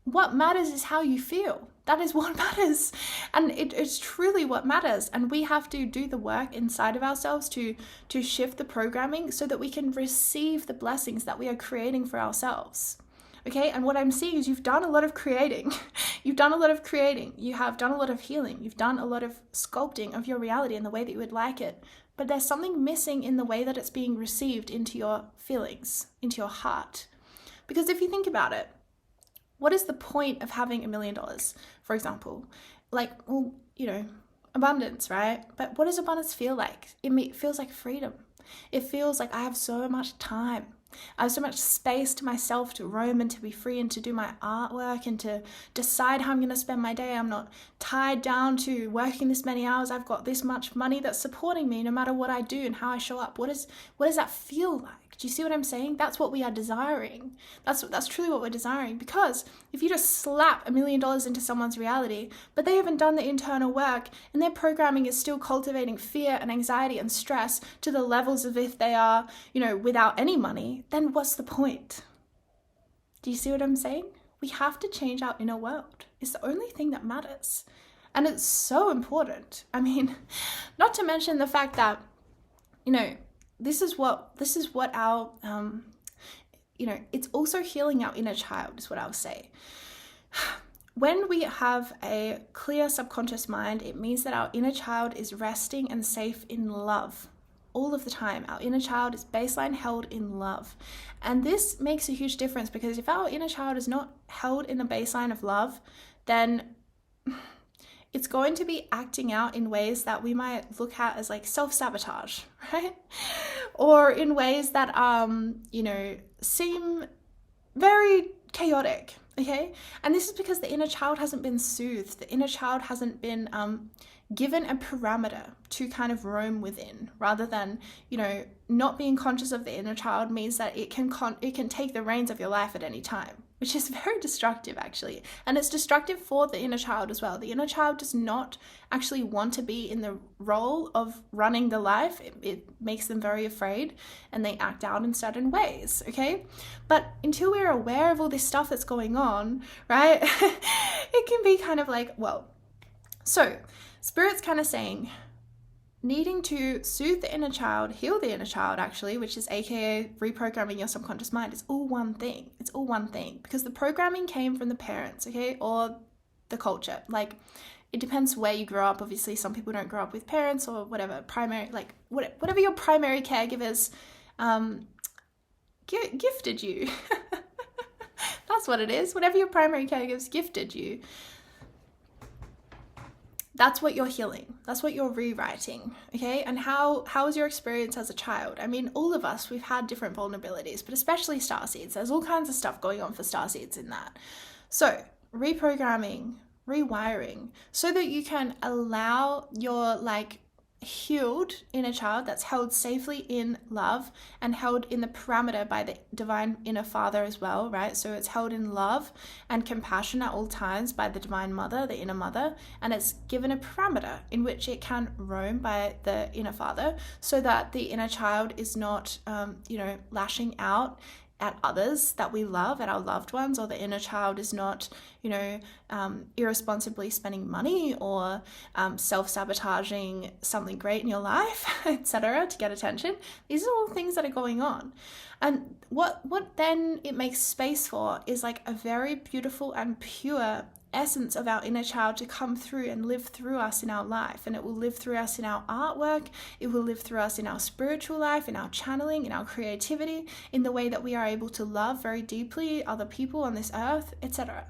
What matters is how you feel. That is what matters. And it's truly what matters. And we have to do the work inside of ourselves to shift the programming so that we can receive the blessings that we are creating for ourselves. Okay, and what I'm seeing is you've done a lot of creating. You've done a lot of creating. You have done a lot of healing. You've done a lot of sculpting of your reality in the way that you would like it. But there's something missing in the way that it's being received into your feelings, into your heart. Because if you think about it, what is the point of having $1 million, for example? Like, well, abundance, right? But what does abundance feel like? It feels like freedom. It feels like I have so much time. I have so much space to myself to roam and to be free and to do my artwork and to decide how I'm going to spend my day. I'm not tied down to working this many hours. I've got this much money that's supporting me no matter what I do and how I show up. What does that feel like? Do you see what I'm saying? That's what we are desiring. That's truly what we're desiring. Because if you just slap $1 million into someone's reality, but they haven't done the internal work and their programming is still cultivating fear and anxiety and stress to the levels of if they are, without any money, then what's the point? Do you see what I'm saying? We have to change our inner world. It's the only thing that matters. And it's so important. I mean, not to mention the fact that, this is what our, it's also healing our inner child is what I'll say. When we have a clear subconscious mind, it means that our inner child is resting and safe in love all of the time. Our inner child is baseline held in love. And this makes a huge difference because if our inner child is not held in a baseline of love, then it's going to be acting out in ways that we might look at as like self-sabotage, right? Or in ways that, seem very chaotic, okay? And this is because the inner child hasn't been soothed. The inner child hasn't been given a parameter to kind of roam within, rather than, not being conscious of the inner child means that it can take the reins of your life at any time, which is very destructive actually. And it's destructive for the inner child as well. The inner child does not actually want to be in the role of running the life. It makes them very afraid and they act out in certain ways, okay? But until we're aware of all this stuff that's going on, right, it can be kind of like, so Spirit's kind of saying, needing to soothe the inner child, heal the inner child actually, which is aka reprogramming your subconscious mind, is all one thing. It's all one thing because the programming came from the parents, okay, or the culture. Like, it depends where you grow up. Obviously, some people don't grow up with parents or whatever, whatever your primary caregivers gifted you. That's what it is. Whatever your primary caregivers gifted you, that's what you're healing. That's what you're rewriting, okay? And how was your experience as a child? I mean, all of us, we've had different vulnerabilities, but especially starseeds. There's all kinds of stuff going on for starseeds in that. So reprogramming, rewiring, so that you can allow your healed inner child that's held safely in love and held in the parameter by the divine inner father as well, right? So it's held in love and compassion at all times by the divine mother, the inner mother, and it's given a parameter in which it can roam by the inner father so that the inner child is not, lashing out at others that we love, at our loved ones, or the inner child is not, irresponsibly spending money or self-sabotaging something great in your life, etc., to get attention. These are all things that are going on. And what then it makes space for is like a very beautiful and pure essence of our inner child to come through and live through us in our life. And it will live through us in our artwork, it will live through us in our spiritual life, in our channeling, in our creativity, in the way that we are able to love very deeply other people on this earth, etc.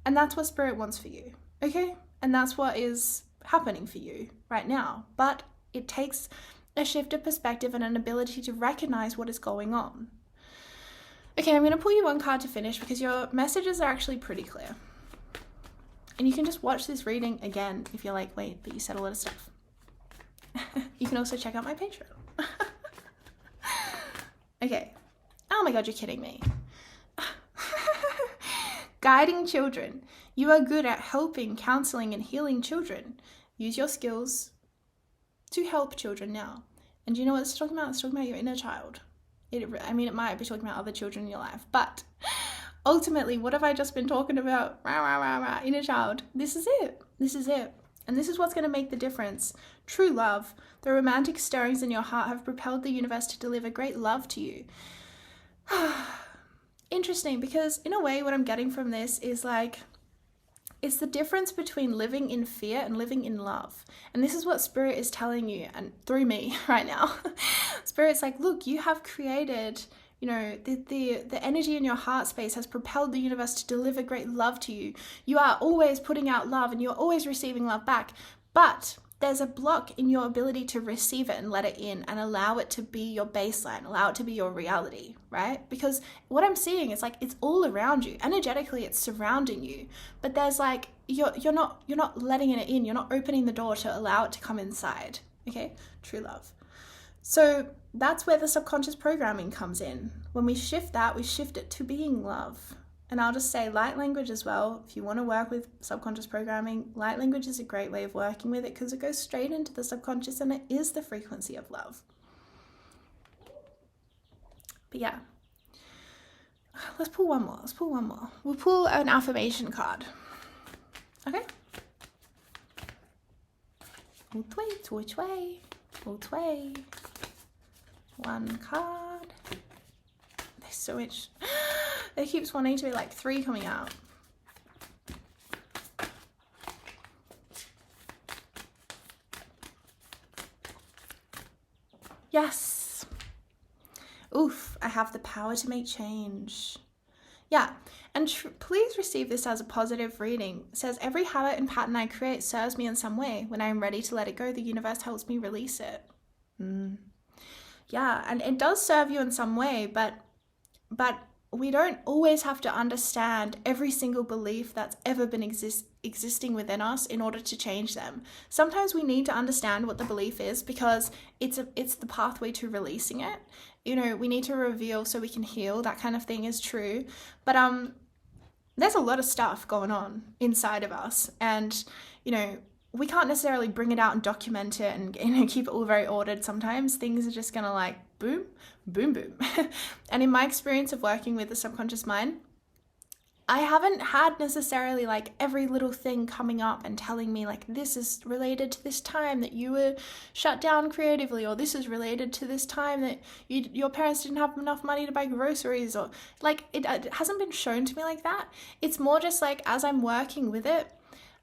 And that's what Spirit wants for you, okay? And that's what is happening for you right now. But it takes a shift of perspective and an ability to recognize what is going on. Okay, I'm going to pull you one card to finish because your messages are actually pretty clear. And you can just watch this reading again if you're like, wait, but you said a lot of stuff. You can also check out my Patreon. Okay. Oh my God, you're kidding me. Guiding children. You are good at helping, counseling, and healing children. Use your skills to help children now. And do you know what it's talking about? It's talking about your inner child. It might be talking about other children in your life, but ultimately, what have I just been talking about? Inner child. This is it. This is it. And this is what's going to make the difference. True love. The romantic stirrings in your heart have propelled the universe to deliver great love to you. Interesting, because in a way, what I'm getting from this is it's the difference between living in fear and living in love. And this is what Spirit is telling you, and through me right now. Spirit's like, look, you have created, the energy in your heart space has propelled the universe to deliver great love to you. You are always putting out love and you're always receiving love back. But there's a block in your ability to receive it and let it in and allow it to be your baseline, allow it to be your reality, right? Because what I'm seeing is like it's all around you. Energetically, it's surrounding you, but there's like you're not letting it in. You're not opening the door to allow it to come inside. Okay, true love. So that's where the subconscious programming comes in. When we shift that, we shift it to being love. And I'll just say light language as well. If you want to work with subconscious programming, light language is a great way of working with it because it goes straight into the subconscious and it is the frequency of love. But yeah, let's pull one more. We'll pull an affirmation card. Okay? Which way? One card. There's so much. There keeps wanting to be like 3 coming out. Yes. Oof, I have the power to make change. Yeah, and please receive this as a positive reading. It says, every habit and pattern I create serves me in some way. When I am ready to let it go, the universe helps me release it. Yeah, and it does serve you in some way, but we don't always have to understand every single belief that's ever been existing within us in order to change them. Sometimes we need to understand what the belief is because it's the pathway to releasing it. You know, we need to reveal so we can heal. That kind of thing is true. But there's a lot of stuff going on inside of us, and you know, we can't necessarily bring it out and document it and, you know, keep it all very ordered. Sometimes things are just gonna like boom, boom, boom. And in my experience of working with the subconscious mind, I haven't had necessarily like every little thing coming up and telling me like this is related to this time that you were shut down creatively, or this is related to this time that your parents didn't have enough money to buy groceries, or like it hasn't been shown to me like that. It's more just like as I'm working with it,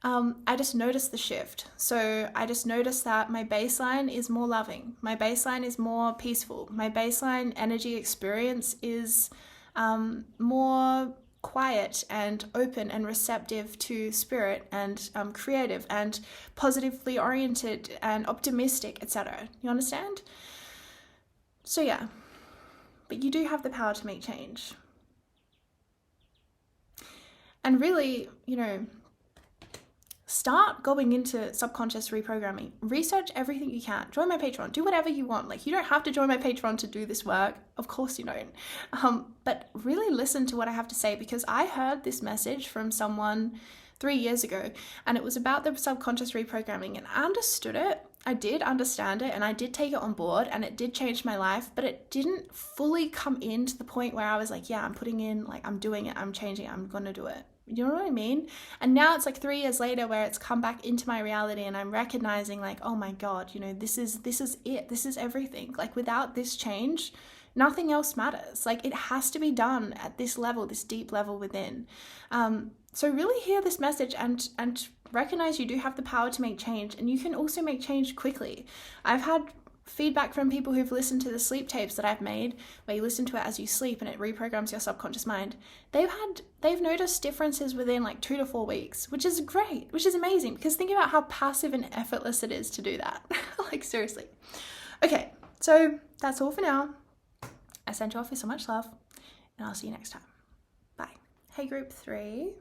I just noticed the shift. So I just noticed that my baseline is more loving. My baseline is more peaceful. My baseline energy experience is more quiet and open and receptive to spirit and creative and positively oriented and optimistic, etc. You understand? So yeah, but you do have the power to make change. And really, you know, start going into subconscious reprogramming. Research everything you can. Join my Patreon. Do whatever you want. Like, you don't have to join my Patreon to do this work. Of course you don't. But really listen to what I have to say, because I heard this message from someone 3 years ago, and it was about the subconscious reprogramming, and I understood it. I did understand it, and I did take it on board, and it did change my life, but it didn't fully come in to the point where I was like, yeah, I'm putting in, like, I'm doing it, I'm changing it, I'm gonna do it. You know what I mean? And now it's like 3 years later where it's come back into my reality, and I'm recognizing like, oh my God, you know, this is it. This is everything. Like, without this change, nothing else matters. Like, it has to be done at this level, this deep level within. So really hear this message and recognize you do have the power to make change, and you can also make change quickly. I've had feedback from people who've listened to the sleep tapes that I've made, where you listen to it as you sleep and it reprograms your subconscious mind. They've noticed differences within like 2 to 4 weeks, which is great, which is amazing, because think about how passive and effortless it is to do that. Like, seriously. Okay, so that's all for now. I send you off with so much love, and I'll see you next time. Bye. Hey, group 3.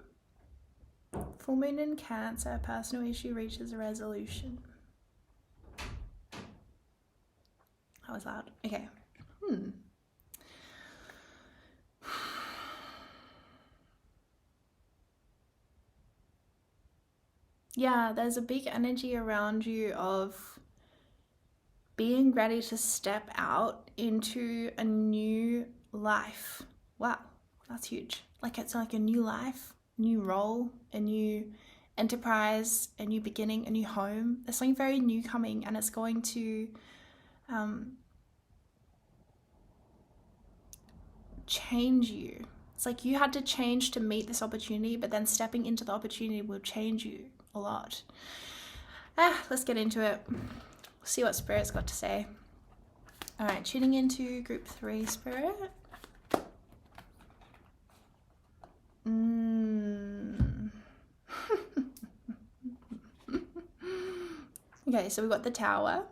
Full moon in Cancer, personal issue reaches a resolution. That was loud. Okay. Yeah, there's a big energy around you of being ready to step out into a new life. Wow, that's huge. Like, it's like a new life, new role, a new enterprise, a new beginning, a new home. There's something very new coming, and it's going to change you. It's like you had to change to meet this opportunity, but then stepping into the opportunity will change you a lot. Let's get into it. See what Spirit's got to say. All right, tuning into group 3, Spirit. Okay, so we've got the Tower.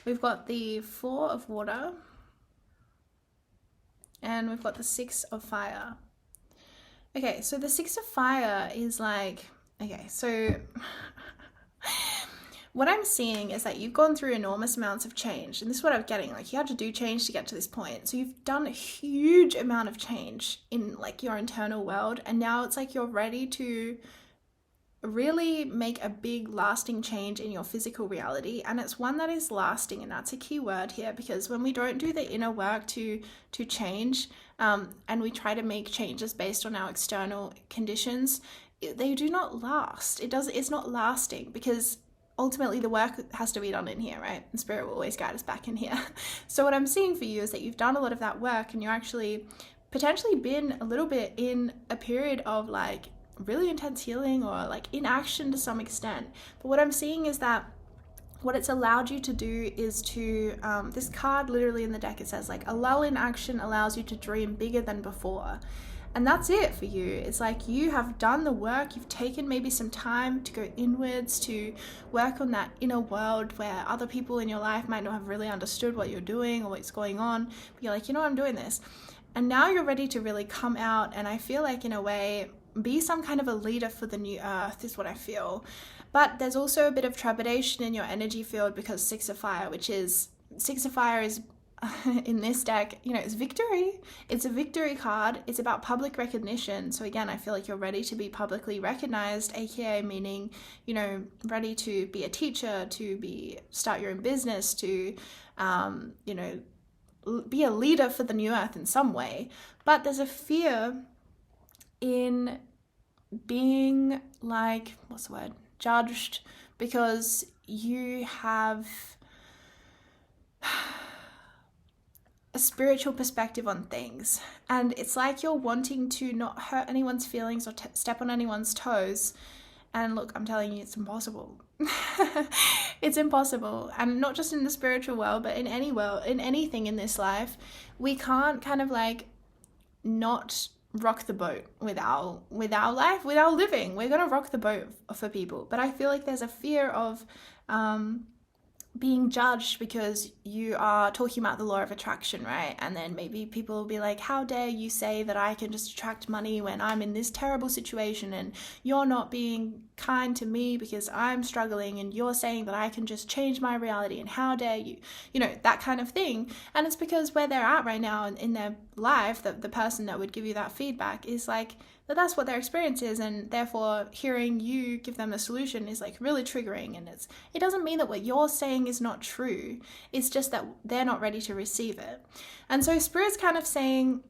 We've got the Four of Water. And we've got the Six of Fire. Okay, so the Six of Fire is like, okay, so what I'm seeing is that you've gone through enormous amounts of change. And this is what I'm getting. Like, you had to do change to get to this point. So you've done a huge amount of change in like your internal world. And now it's like you're ready to really make a big lasting change in your physical reality, and it's one that is lasting, and that's a key word here, because when we don't do the inner work to change, and we try to make changes based on our external conditions, they do not last. It's not lasting, because ultimately the work has to be done in here, right? And spirit will always guide us back in here. So what I'm seeing for you is that you've done a lot of that work, and you're actually potentially been a little bit in a period of like really intense healing or like inaction to some extent. But what I'm seeing is that what it's allowed you to do is to, this card literally in the deck, it says like, a lull in action allows you to dream bigger than before. And that's it for you. It's like you have done the work. You've taken maybe some time to go inwards, to work on that inner world where other people in your life might not have really understood what you're doing or what's going on. But you're like, you know, I'm doing this. And now you're ready to really come out. And I feel like in a way, be some kind of a leader for the new earth is what I feel. But there's also a bit of trepidation in your energy field, because Six of Fire is in this deck, you know, it's victory. It's a victory card. It's about public recognition. So again, I feel like you're ready to be publicly recognized, aka meaning, you know, ready to be a teacher, to start your own business, to, you know, be a leader for the new earth in some way. But there's a fear in being like, what's the word? Judged, because you have a spiritual perspective on things, and it's like you're wanting to not hurt anyone's feelings or step on anyone's toes. And look, I'm telling you, it's impossible. It's impossible. And not just in the spiritual world, but in any world, in anything in this life, we can't kind of like not rock the boat with our life, with our living. We're gonna rock the boat for people. But I feel like there's a fear of being judged because you are talking about the law of attraction, right? And then maybe people will be like, how dare you say that I can just attract money when I'm in this terrible situation, and you're not being kind to me because I'm struggling, and you're saying that I can just change my reality, and how dare you, you know, that kind of thing. And it's because where they're at right now in their life, that the person that would give you that feedback is like, that's what their experience is, and therefore hearing you give them a solution is like really triggering. And it doesn't mean that what you're saying is not true, it's just that they're not ready to receive it. And so Spirit's kind of saying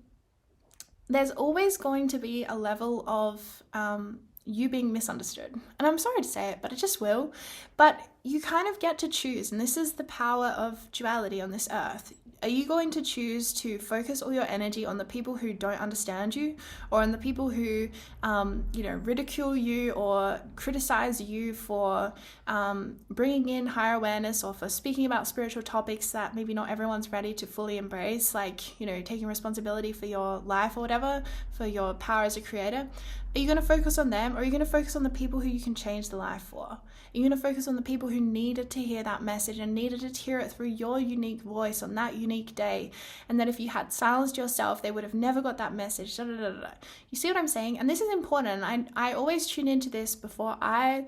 there's always going to be a level of you being misunderstood. And I'm sorry to say it, but it just will. But you kind of get to choose, and this is the power of duality on this earth. Are you going to choose to focus all your energy on the people who don't understand you, or on the people who, you know, ridicule you or criticize you for bringing in higher awareness, or for speaking about spiritual topics that maybe not everyone's ready to fully embrace, like, you know, taking responsibility for your life or whatever, for your power as a creator? Are you going to focus on them, or are you going to focus on the people who you can change the life for? Are you going to focus on the people who needed to hear that message and needed to hear it through your unique voice on that unique day, and that if you had silenced yourself, they would have never got that message? You see what I'm saying? And this is important. I always tune into this before I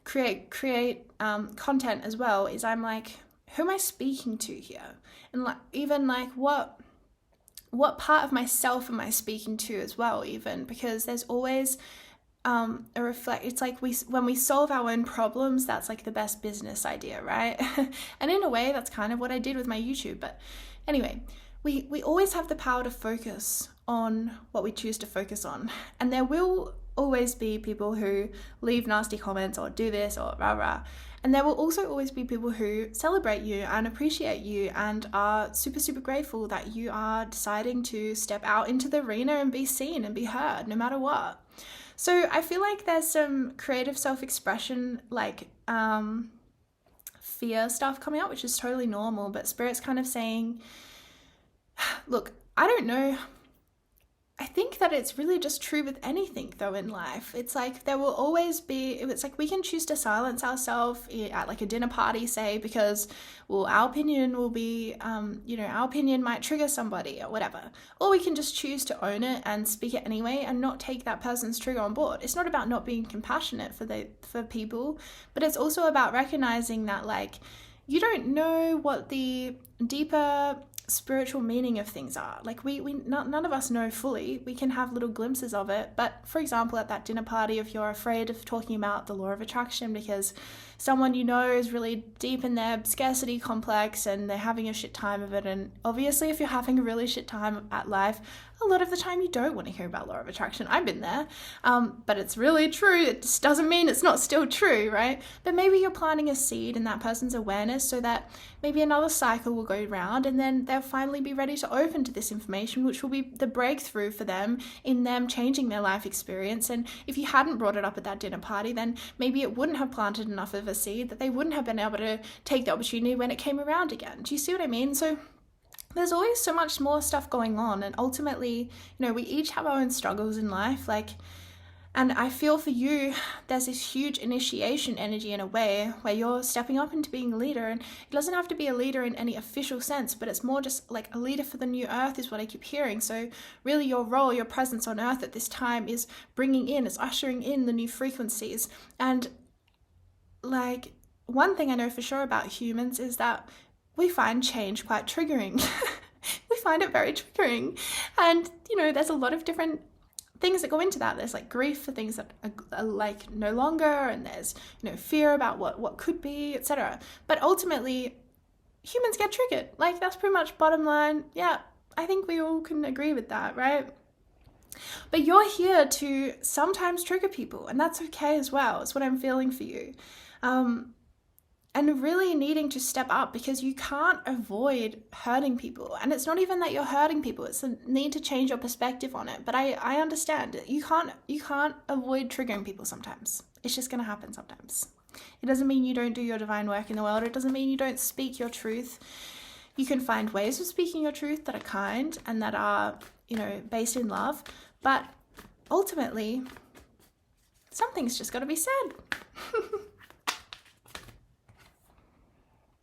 create content as well, is I'm like, who am I speaking to here? And like, even like what part of myself am I speaking to as well, even, because there's always it's like when we solve our own problems, that's like the best business idea, right? And in a way, that's kind of what I did with my YouTube. But anyway, we always have the power to focus on what we choose to focus on. And there will always be people who leave nasty comments or do this or rah rah. And there will also always be people who celebrate you and appreciate you and are super, super grateful that you are deciding to step out into the arena and be seen and be heard no matter what. So I feel like there's some creative self-expression, like fear stuff coming out, which is totally normal. But Spirit's kind of saying, look, I don't know I think that it's really just true with anything though in life. It's like there will always be, it's like we can choose to silence ourselves at like a dinner party, say, because, well, our opinion will be, our opinion might trigger somebody or whatever. Or we can just choose to own it and speak it anyway and not take that person's trigger on board. It's not about not being compassionate for people, but it's also about recognizing that like you don't know what the deeper spiritual meaning of things are. Like none of us know fully. We can have little glimpses of it, but for example at that dinner party, if you're afraid of talking about the law of attraction because someone you know is really deep in their scarcity complex and they're having a shit time of it, and obviously if you're having a really shit time at life, a lot of the time you don't want to hear about law of attraction. I've been there, but it's really true. It just doesn't mean it's not still true, right? But maybe you're planting a seed in that person's awareness so that maybe another cycle will go round and then they'll finally be ready to open to this information, which will be the breakthrough for them in them changing their life experience. And if you hadn't brought it up at that dinner party, then maybe it wouldn't have planted enough of a seed that they wouldn't have been able to take the opportunity when it came around again. Do you see what I mean? So there's always so much more stuff going on, and ultimately, we each have our own struggles in life, and I feel for you, there's this huge initiation energy in a way where you're stepping up into being a leader, and it doesn't have to be a leader in any official sense, but it's more just like a leader for the new earth is what I keep hearing. So really your role, your presence on earth at this time is it's ushering in the new frequencies. And like one thing I know for sure about humans is that we find change quite triggering. We find it very triggering. And, there's a lot of different things that go into that. There's like grief for things that are like no longer, and there's, fear about what could be, etc. But ultimately, humans get triggered. Like that's pretty much bottom line. Yeah, I think we all can agree with that, right? But you're here to sometimes trigger people, and that's okay as well. It's what I'm feeling for you. And really needing to step up because you can't avoid hurting people. And it's not even that you're hurting people, it's a need to change your perspective on it. But I understand you can't avoid triggering people sometimes. It's just gonna happen sometimes. It doesn't mean you don't do your divine work in the world. It doesn't mean you don't speak your truth. You can find ways of speaking your truth that are kind and that are, based in love. But ultimately, something's just gotta be said.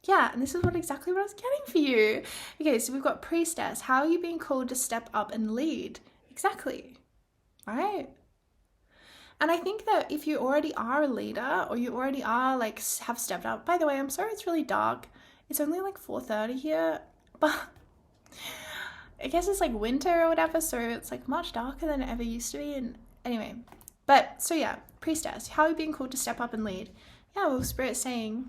Yeah, and this is exactly what I was getting for you. Okay, so we've got priestess. How are you being called to step up and lead? Exactly, right? And I think that if you already are a leader or you already are have stepped up, by the way, I'm sorry it's really dark. It's only 4:30 here, but I guess it's winter or whatever, so it's much darker than it ever used to be. And anyway, but so yeah, priestess, how are you being called to step up and lead? Yeah, well, Spirit's saying,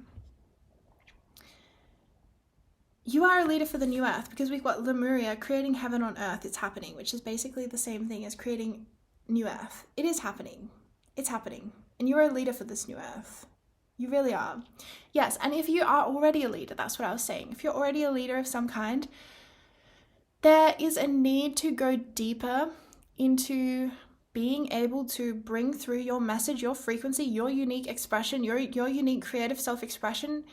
you are a leader for the new earth, because we've got Lemuria creating heaven on earth. It's happening, which is basically the same thing as creating new earth. It is happening. It's happening. And you are a leader for this new earth. You really are. Yes, and if you are already a leader, that's what I was saying. If you're already a leader of some kind, there is a need to go deeper into being able to bring through your message, your frequency, your unique expression, your unique creative self-expression,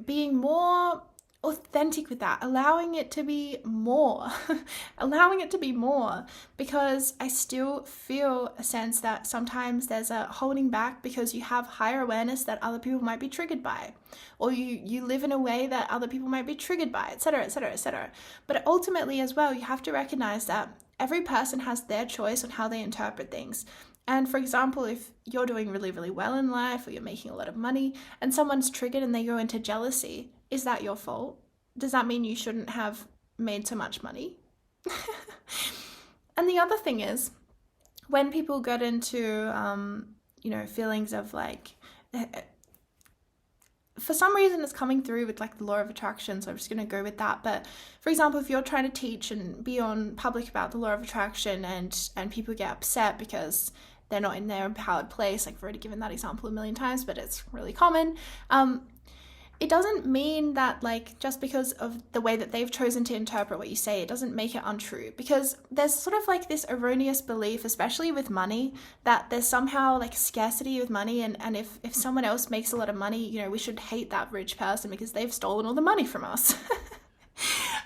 being more authentic with that, allowing it to be more, because I still feel a sense that sometimes there's a holding back because you have higher awareness that other people might be triggered by, or you live in a way that other people might be triggered by, etc., etc., etc. But ultimately as well, you have to recognize that every person has their choice on how they interpret things. And for example, if you're doing really, really well in life, or you're making a lot of money, and someone's triggered and they go into jealousy, is that your fault? Does that mean you shouldn't have made so much money? And the other thing is, when people get into, feelings of for some reason it's coming through with the law of attraction, so I'm just going to go with that. But for example, if you're trying to teach and be on public about the law of attraction and people get upset because they're not in their empowered place, I've already given that example a million times, but it's really common. It doesn't mean that just because of the way that they've chosen to interpret what you say, it doesn't make it untrue, because there's sort of this erroneous belief, especially with money, that there's somehow scarcity with money, and if someone else makes a lot of money, we should hate that rich person because they've stolen all the money from us.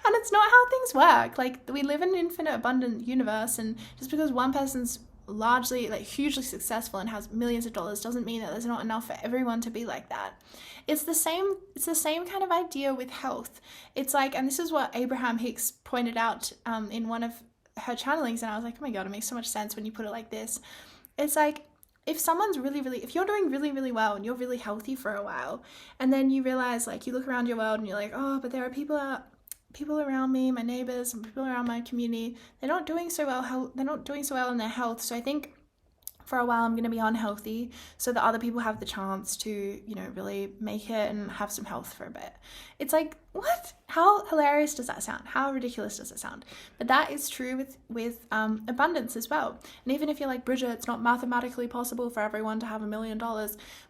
And it's not how things work. Like, we live in an infinite abundant universe, and just because one person's largely, like, hugely successful and has millions of dollars doesn't mean that there's not enough for everyone to be like that. It's the same kind of idea with health. It's like, and this is what Abraham Hicks pointed out in one of her channelings, and I was like, oh my God, it makes so much sense when you put it like this. It's like, if someone's if you're doing really, really well and you're really healthy for a while, and then you realize, like, you look around your world and you're like, oh, but there are people around me, my neighbors and people around my community, they're not doing so well in their health. So I think for a while I'm going to be unhealthy so that other people have the chance to, you know, really make it and have some health for a bit. It's like, what? How hilarious does that sound? How ridiculous does it sound? But that is true with abundance as well. And even if you're like, Bridget, it's not mathematically possible for everyone to have $1 million.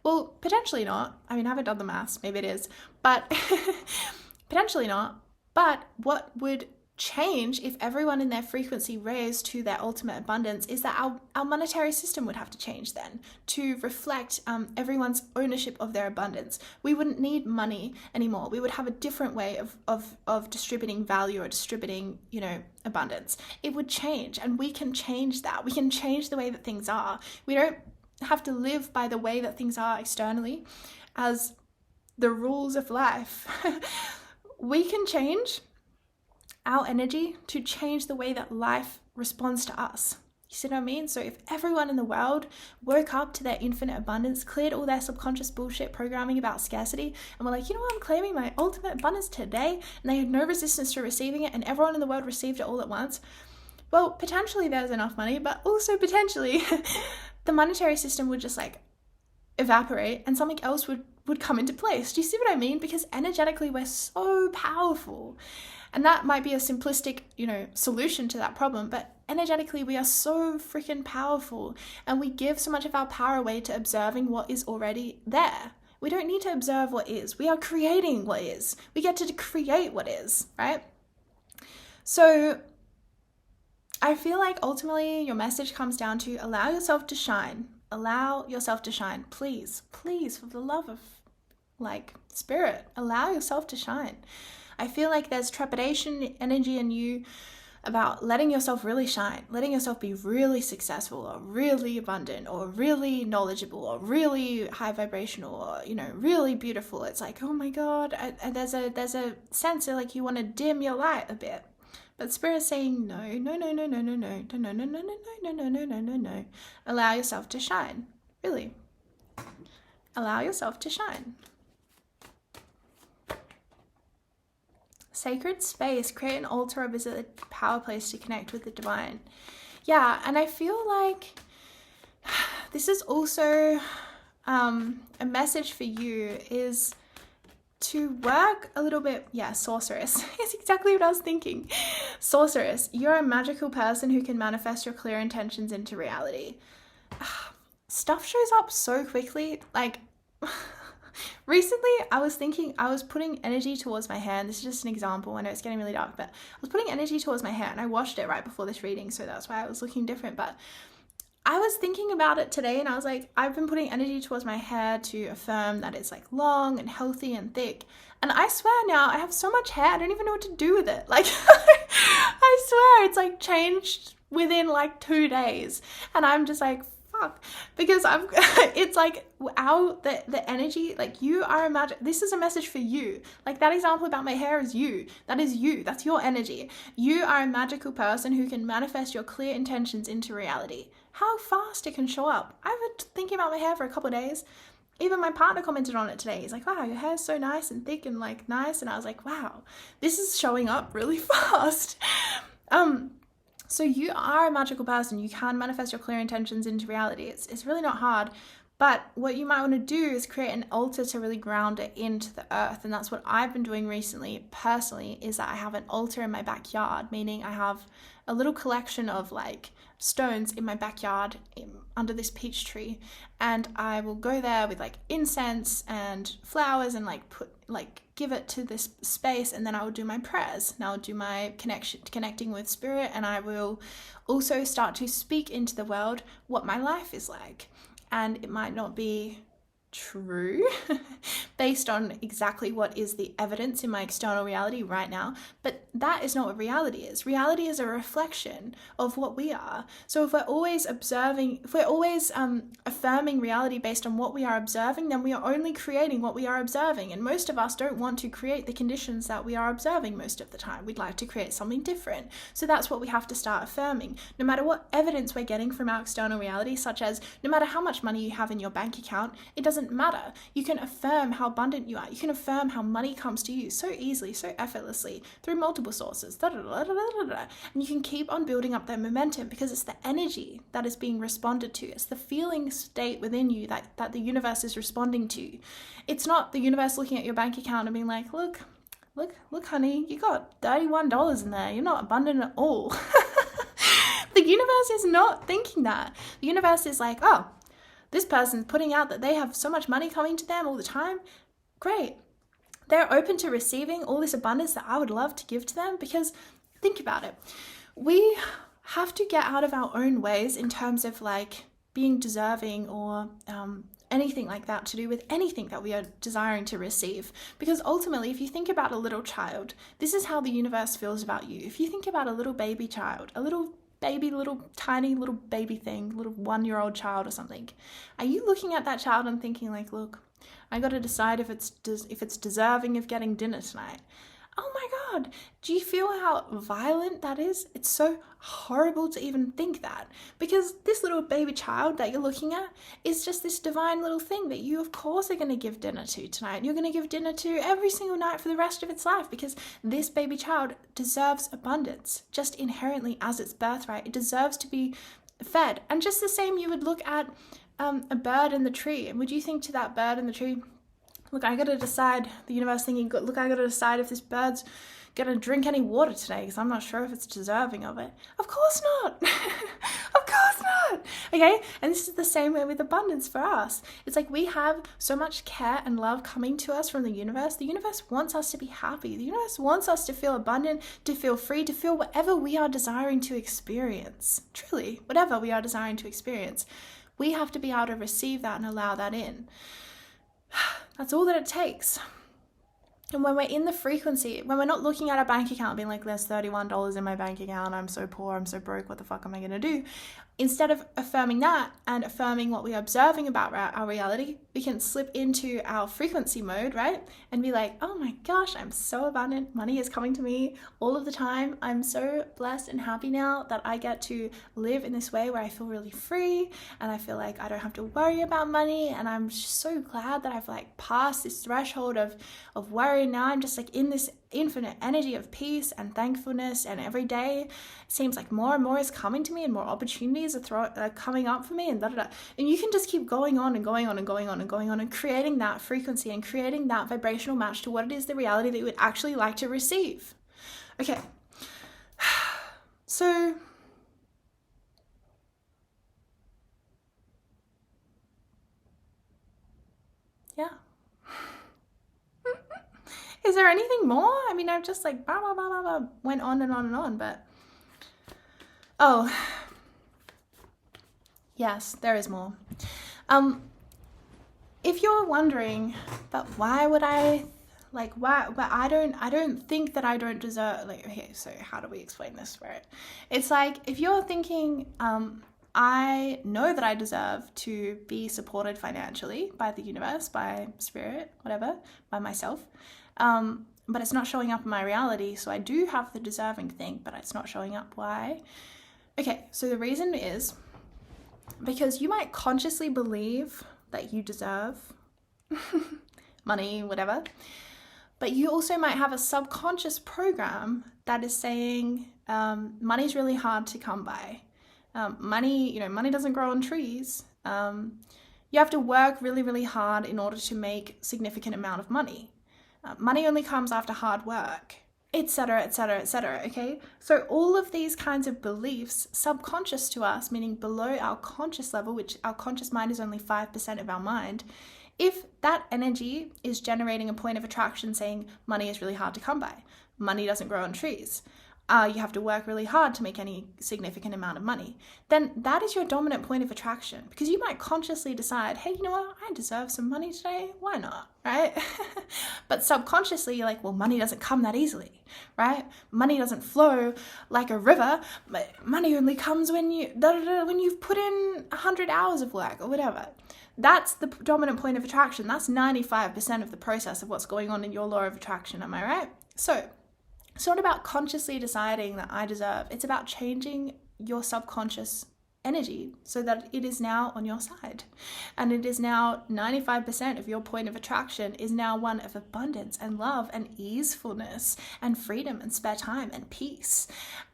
Well, potentially not. I mean, I haven't done the maths. Maybe it is. But potentially not. But what would change if everyone in their frequency raised to their ultimate abundance is that our monetary system would have to change then to reflect everyone's ownership of their abundance. We wouldn't need money anymore. We would have a different way of distributing value or distributing, you know, abundance. It would change, and we can change that. We can change the way that things are. We don't have to live by the way that things are externally as the rules of life. We can change our energy to change the way that life responds to us. You see what I mean? So if everyone in the world woke up to their infinite abundance, cleared all their subconscious bullshit programming about scarcity, and were like, you know what, I'm claiming my ultimate abundance today, and they had no resistance to receiving it, and everyone in the world received it all at once, well, potentially there's enough money, but also potentially the monetary system would just like evaporate and something else would come into place. Do you see what I mean? Because energetically we're so powerful. And that might be a simplistic, you know, solution to that problem, but energetically we are so freaking powerful, and we give so much of our power away to observing what is already there. We don't need to observe what is. We are creating what is. We get to create what is, right? So I feel like ultimately your message comes down to allow yourself to shine. Allow yourself to shine. Please, for the love of, like, spirit, allow yourself to shine. I feel like there's trepidation energy in you about letting yourself really shine, letting yourself be really successful or really abundant or really knowledgeable or really high vibrational or, you know, really beautiful. It's like, oh my God, and there's a sense of like you want to dim your light a bit. But Spirit's saying no. Allow yourself to shine. Really. Allow yourself to shine. Sacred space. Create an altar or visit a power place to connect with the divine. Yeah, and I feel like this is also a message for you is to work a little bit, sorceress. It's exactly what I was thinking. Sorceress, you're a magical person who can manifest your clear intentions into reality. Stuff shows up so quickly. Like, recently I was putting energy towards my hair, and this is just an example. I know it's getting really dark, but I was putting energy towards my hair, and I washed it right before this reading, so that's why I was looking different. But I was thinking about it today, and I was like, I've been putting energy towards my hair to affirm that it's like long and healthy and thick. And I swear now I have so much hair, I don't even know what to do with it. Like, I swear it's like changed within like 2 days. And I'm just like, fuck, because it's like the energy, like you are a magic. This is a message for you. Like that example about my hair is you. That is you. That's your energy. You are a magical person who can manifest your clear intentions into reality. How fast it can show up. I've been thinking about my hair for a couple of days. Even my partner commented on it today. He's like, wow, your hair's so nice and thick and like nice. And I was like, wow, this is showing up really fast. So you are a magical person. You can manifest your clear intentions into reality. It's really not hard. But what you might want to do is create an altar to really ground it into the earth. And that's what I've been doing recently, personally, is that I have an altar in my backyard, meaning I have a little collection of like stones in my backyard under this peach tree. And I will go there with like incense and flowers and give it to this space, and then I will do my prayers, and I will do my connecting with spirit, and I will also start to speak into the world what my life is like. And it might not be true based on exactly what is the evidence in my external reality right now, but that is not what reality is. Reality is a reflection of what we are. So if we're always affirming reality based on what we are observing, then we are only creating what we are observing. And most of us don't want to create the conditions that we are observing most of the time. We'd like to create something different. So that's what we have to start affirming. No matter what evidence we're getting from our external reality, such as no matter how much money you have in your bank account, it doesn't matter. You can affirm how abundant you are. You can affirm how money comes to you so easily, so effortlessly through multiple sources. And you can keep on building up that momentum because it's the energy that is being responded to. It's the feeling state within you that the universe is responding to. It's not the universe looking at your bank account and being like, look, honey, you got $31 in there. You're not abundant at all. The universe is not thinking that. The universe is like, oh, this person's putting out that they have so much money coming to them all the time. Great. They're open to receiving all this abundance that I would love to give to them, because think about it. We have to get out of our own ways in terms of like being deserving or anything like that to do with anything that we are desiring to receive. Because ultimately, if you think about a little child, this is how the universe feels about you. If you think about a little baby child, a little tiny little baby thing, little 1-year-old child or something, are you looking at that child and thinking like, look, I got to decide if it's deserving of getting dinner tonight? Oh my God, do you feel how violent that is? It's so horrible to even think that, because this little baby child that you're looking at is just this divine little thing that you of course are going to give dinner to tonight. You're going to give dinner to every single night for the rest of its life, because this baby child deserves abundance just inherently as its birthright. It deserves to be fed. And just the same, you would look at a bird in the tree, and would you think to that bird in the tree, look, I got to decide, the universe thinking, look, I got to decide if this bird's going to drink any water today because I'm not sure if it's deserving of it. Of course not. Of course not. Okay? And this is the same way with abundance for us. It's like we have so much care and love coming to us from the universe. The universe wants us to be happy. The universe wants us to feel abundant, to feel free, to feel whatever we are desiring to experience. Truly, whatever we are desiring to experience. We have to be able to receive that and allow that in. That's all that it takes. And when we're in the frequency, when we're not looking at our bank account being like, there's $31 in my bank account, I'm so poor, I'm so broke, what the fuck am I going to do? Instead of affirming that and affirming what we are observing about our reality, we can slip into our frequency mode, right? And be like, oh my gosh, I'm so abundant. Money is coming to me all of the time. I'm so blessed and happy now that I get to live in this way where I feel really free and I feel like I don't have to worry about money. And I'm so glad that I've like passed this threshold of worry. Now I'm just like in this infinite energy of peace and thankfulness, and every day it seems like more and more is coming to me and more opportunities are coming up for me, and and you can just keep going on and going on and going on and going on and creating that frequency and creating that vibrational match to what it is, the reality that you would actually like to receive. Okay, so yeah. Is there anything more? I mean, I've just like blah, blah, blah, blah, blah, went on and on and on, but oh, yes, there is more. If you're wondering, but why would I, like, why, but I don't think that I don't deserve, like, okay, so how do we explain this, right? It's like, if you're thinking, I know that I deserve to be supported financially by the universe, by spirit, whatever, by myself, but it's not showing up in my reality, so I do have the deserving thing, but it's not showing up. Why? Okay, so the reason is because you might consciously believe that you deserve money, whatever, but you also might have a subconscious program that is saying money's really hard to come by. Money doesn't grow on trees. You have to work really, really hard in order to make significant amount of money. Money only comes after hard work, etc., etc., etc., okay? So all of these kinds of beliefs, subconscious to us, meaning below our conscious level, which our conscious mind is only 5% of our mind, if that energy is generating a point of attraction saying money is really hard to come by, money doesn't grow on trees, you have to work really hard to make any significant amount of money, then that is your dominant point of attraction, because you might consciously decide, hey, you know what, I deserve some money today, why not, right? But subconsciously you're like, well, money doesn't come that easily, right? Money doesn't flow like a river. Money only comes when you've put in 100 hours of work or whatever. That's the dominant point of attraction. That's 95% of the process of what's going on in your law of attraction, am I right? So it's not about consciously deciding that I deserve. It's about changing your subconscious energy so that it is now on your side. And it is now 95% of your point of attraction is now one of abundance and love and easefulness and freedom and spare time and peace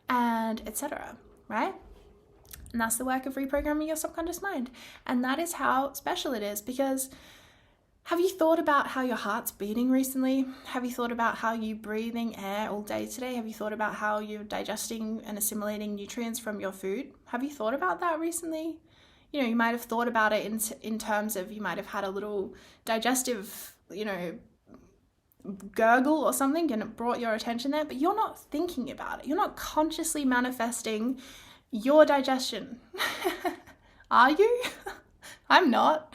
and etc. Right? And that's the work of reprogramming your subconscious mind. And that is how special it is, because have you thought about how your heart's beating recently? Have you thought about how you're breathing air all day today? Have you thought about how you're digesting and assimilating nutrients from your food? Have you thought about that recently? You know, you might have thought about it in terms of, you might have had a little digestive, gurgle or something, and it brought your attention there, but you're not thinking about it. You're not consciously manifesting your digestion. Are you? I'm not.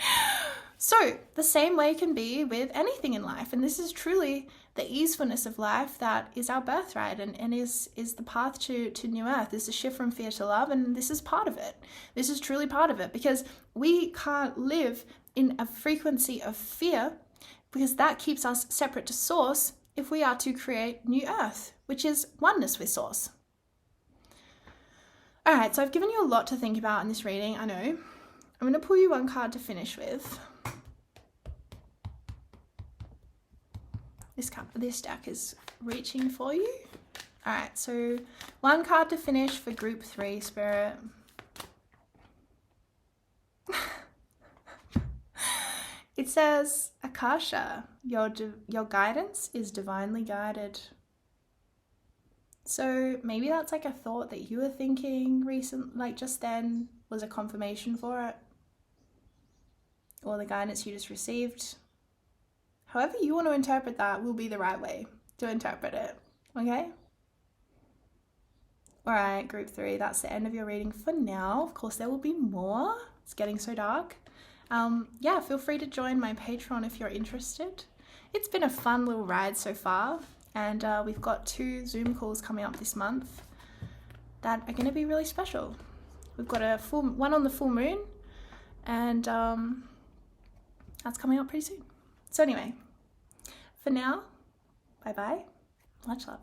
So the same way can be with anything in life. And this is truly the easefulness of life that is our birthright and is the path to new earth. This is a shift from fear to love, and this is part of it. This is truly part of it, because we can't live in a frequency of fear, because that keeps us separate to source if we are to create new earth, which is oneness with source. All right, so I've given you a lot to think about in this reading, I know. I'm going to pull you one card to finish with. This deck is reaching for you. All right, so one card to finish for group 3, Spirit. It says, Akasha, your guidance is divinely guided. So maybe that's like a thought that you were thinking like just then was a confirmation for it, or the guidance you just received. However you want to interpret that will be the right way to interpret it, okay? All right, group 3, that's the end of your reading for now. Of course, there will be more. It's getting so dark. Yeah, feel free to join my Patreon if you're interested. It's been a fun little ride so far, and we've got 2 Zoom calls coming up this month that are going to be really special. We've got one on the full moon, and that's coming up pretty soon. So anyway, for now, bye-bye, much love.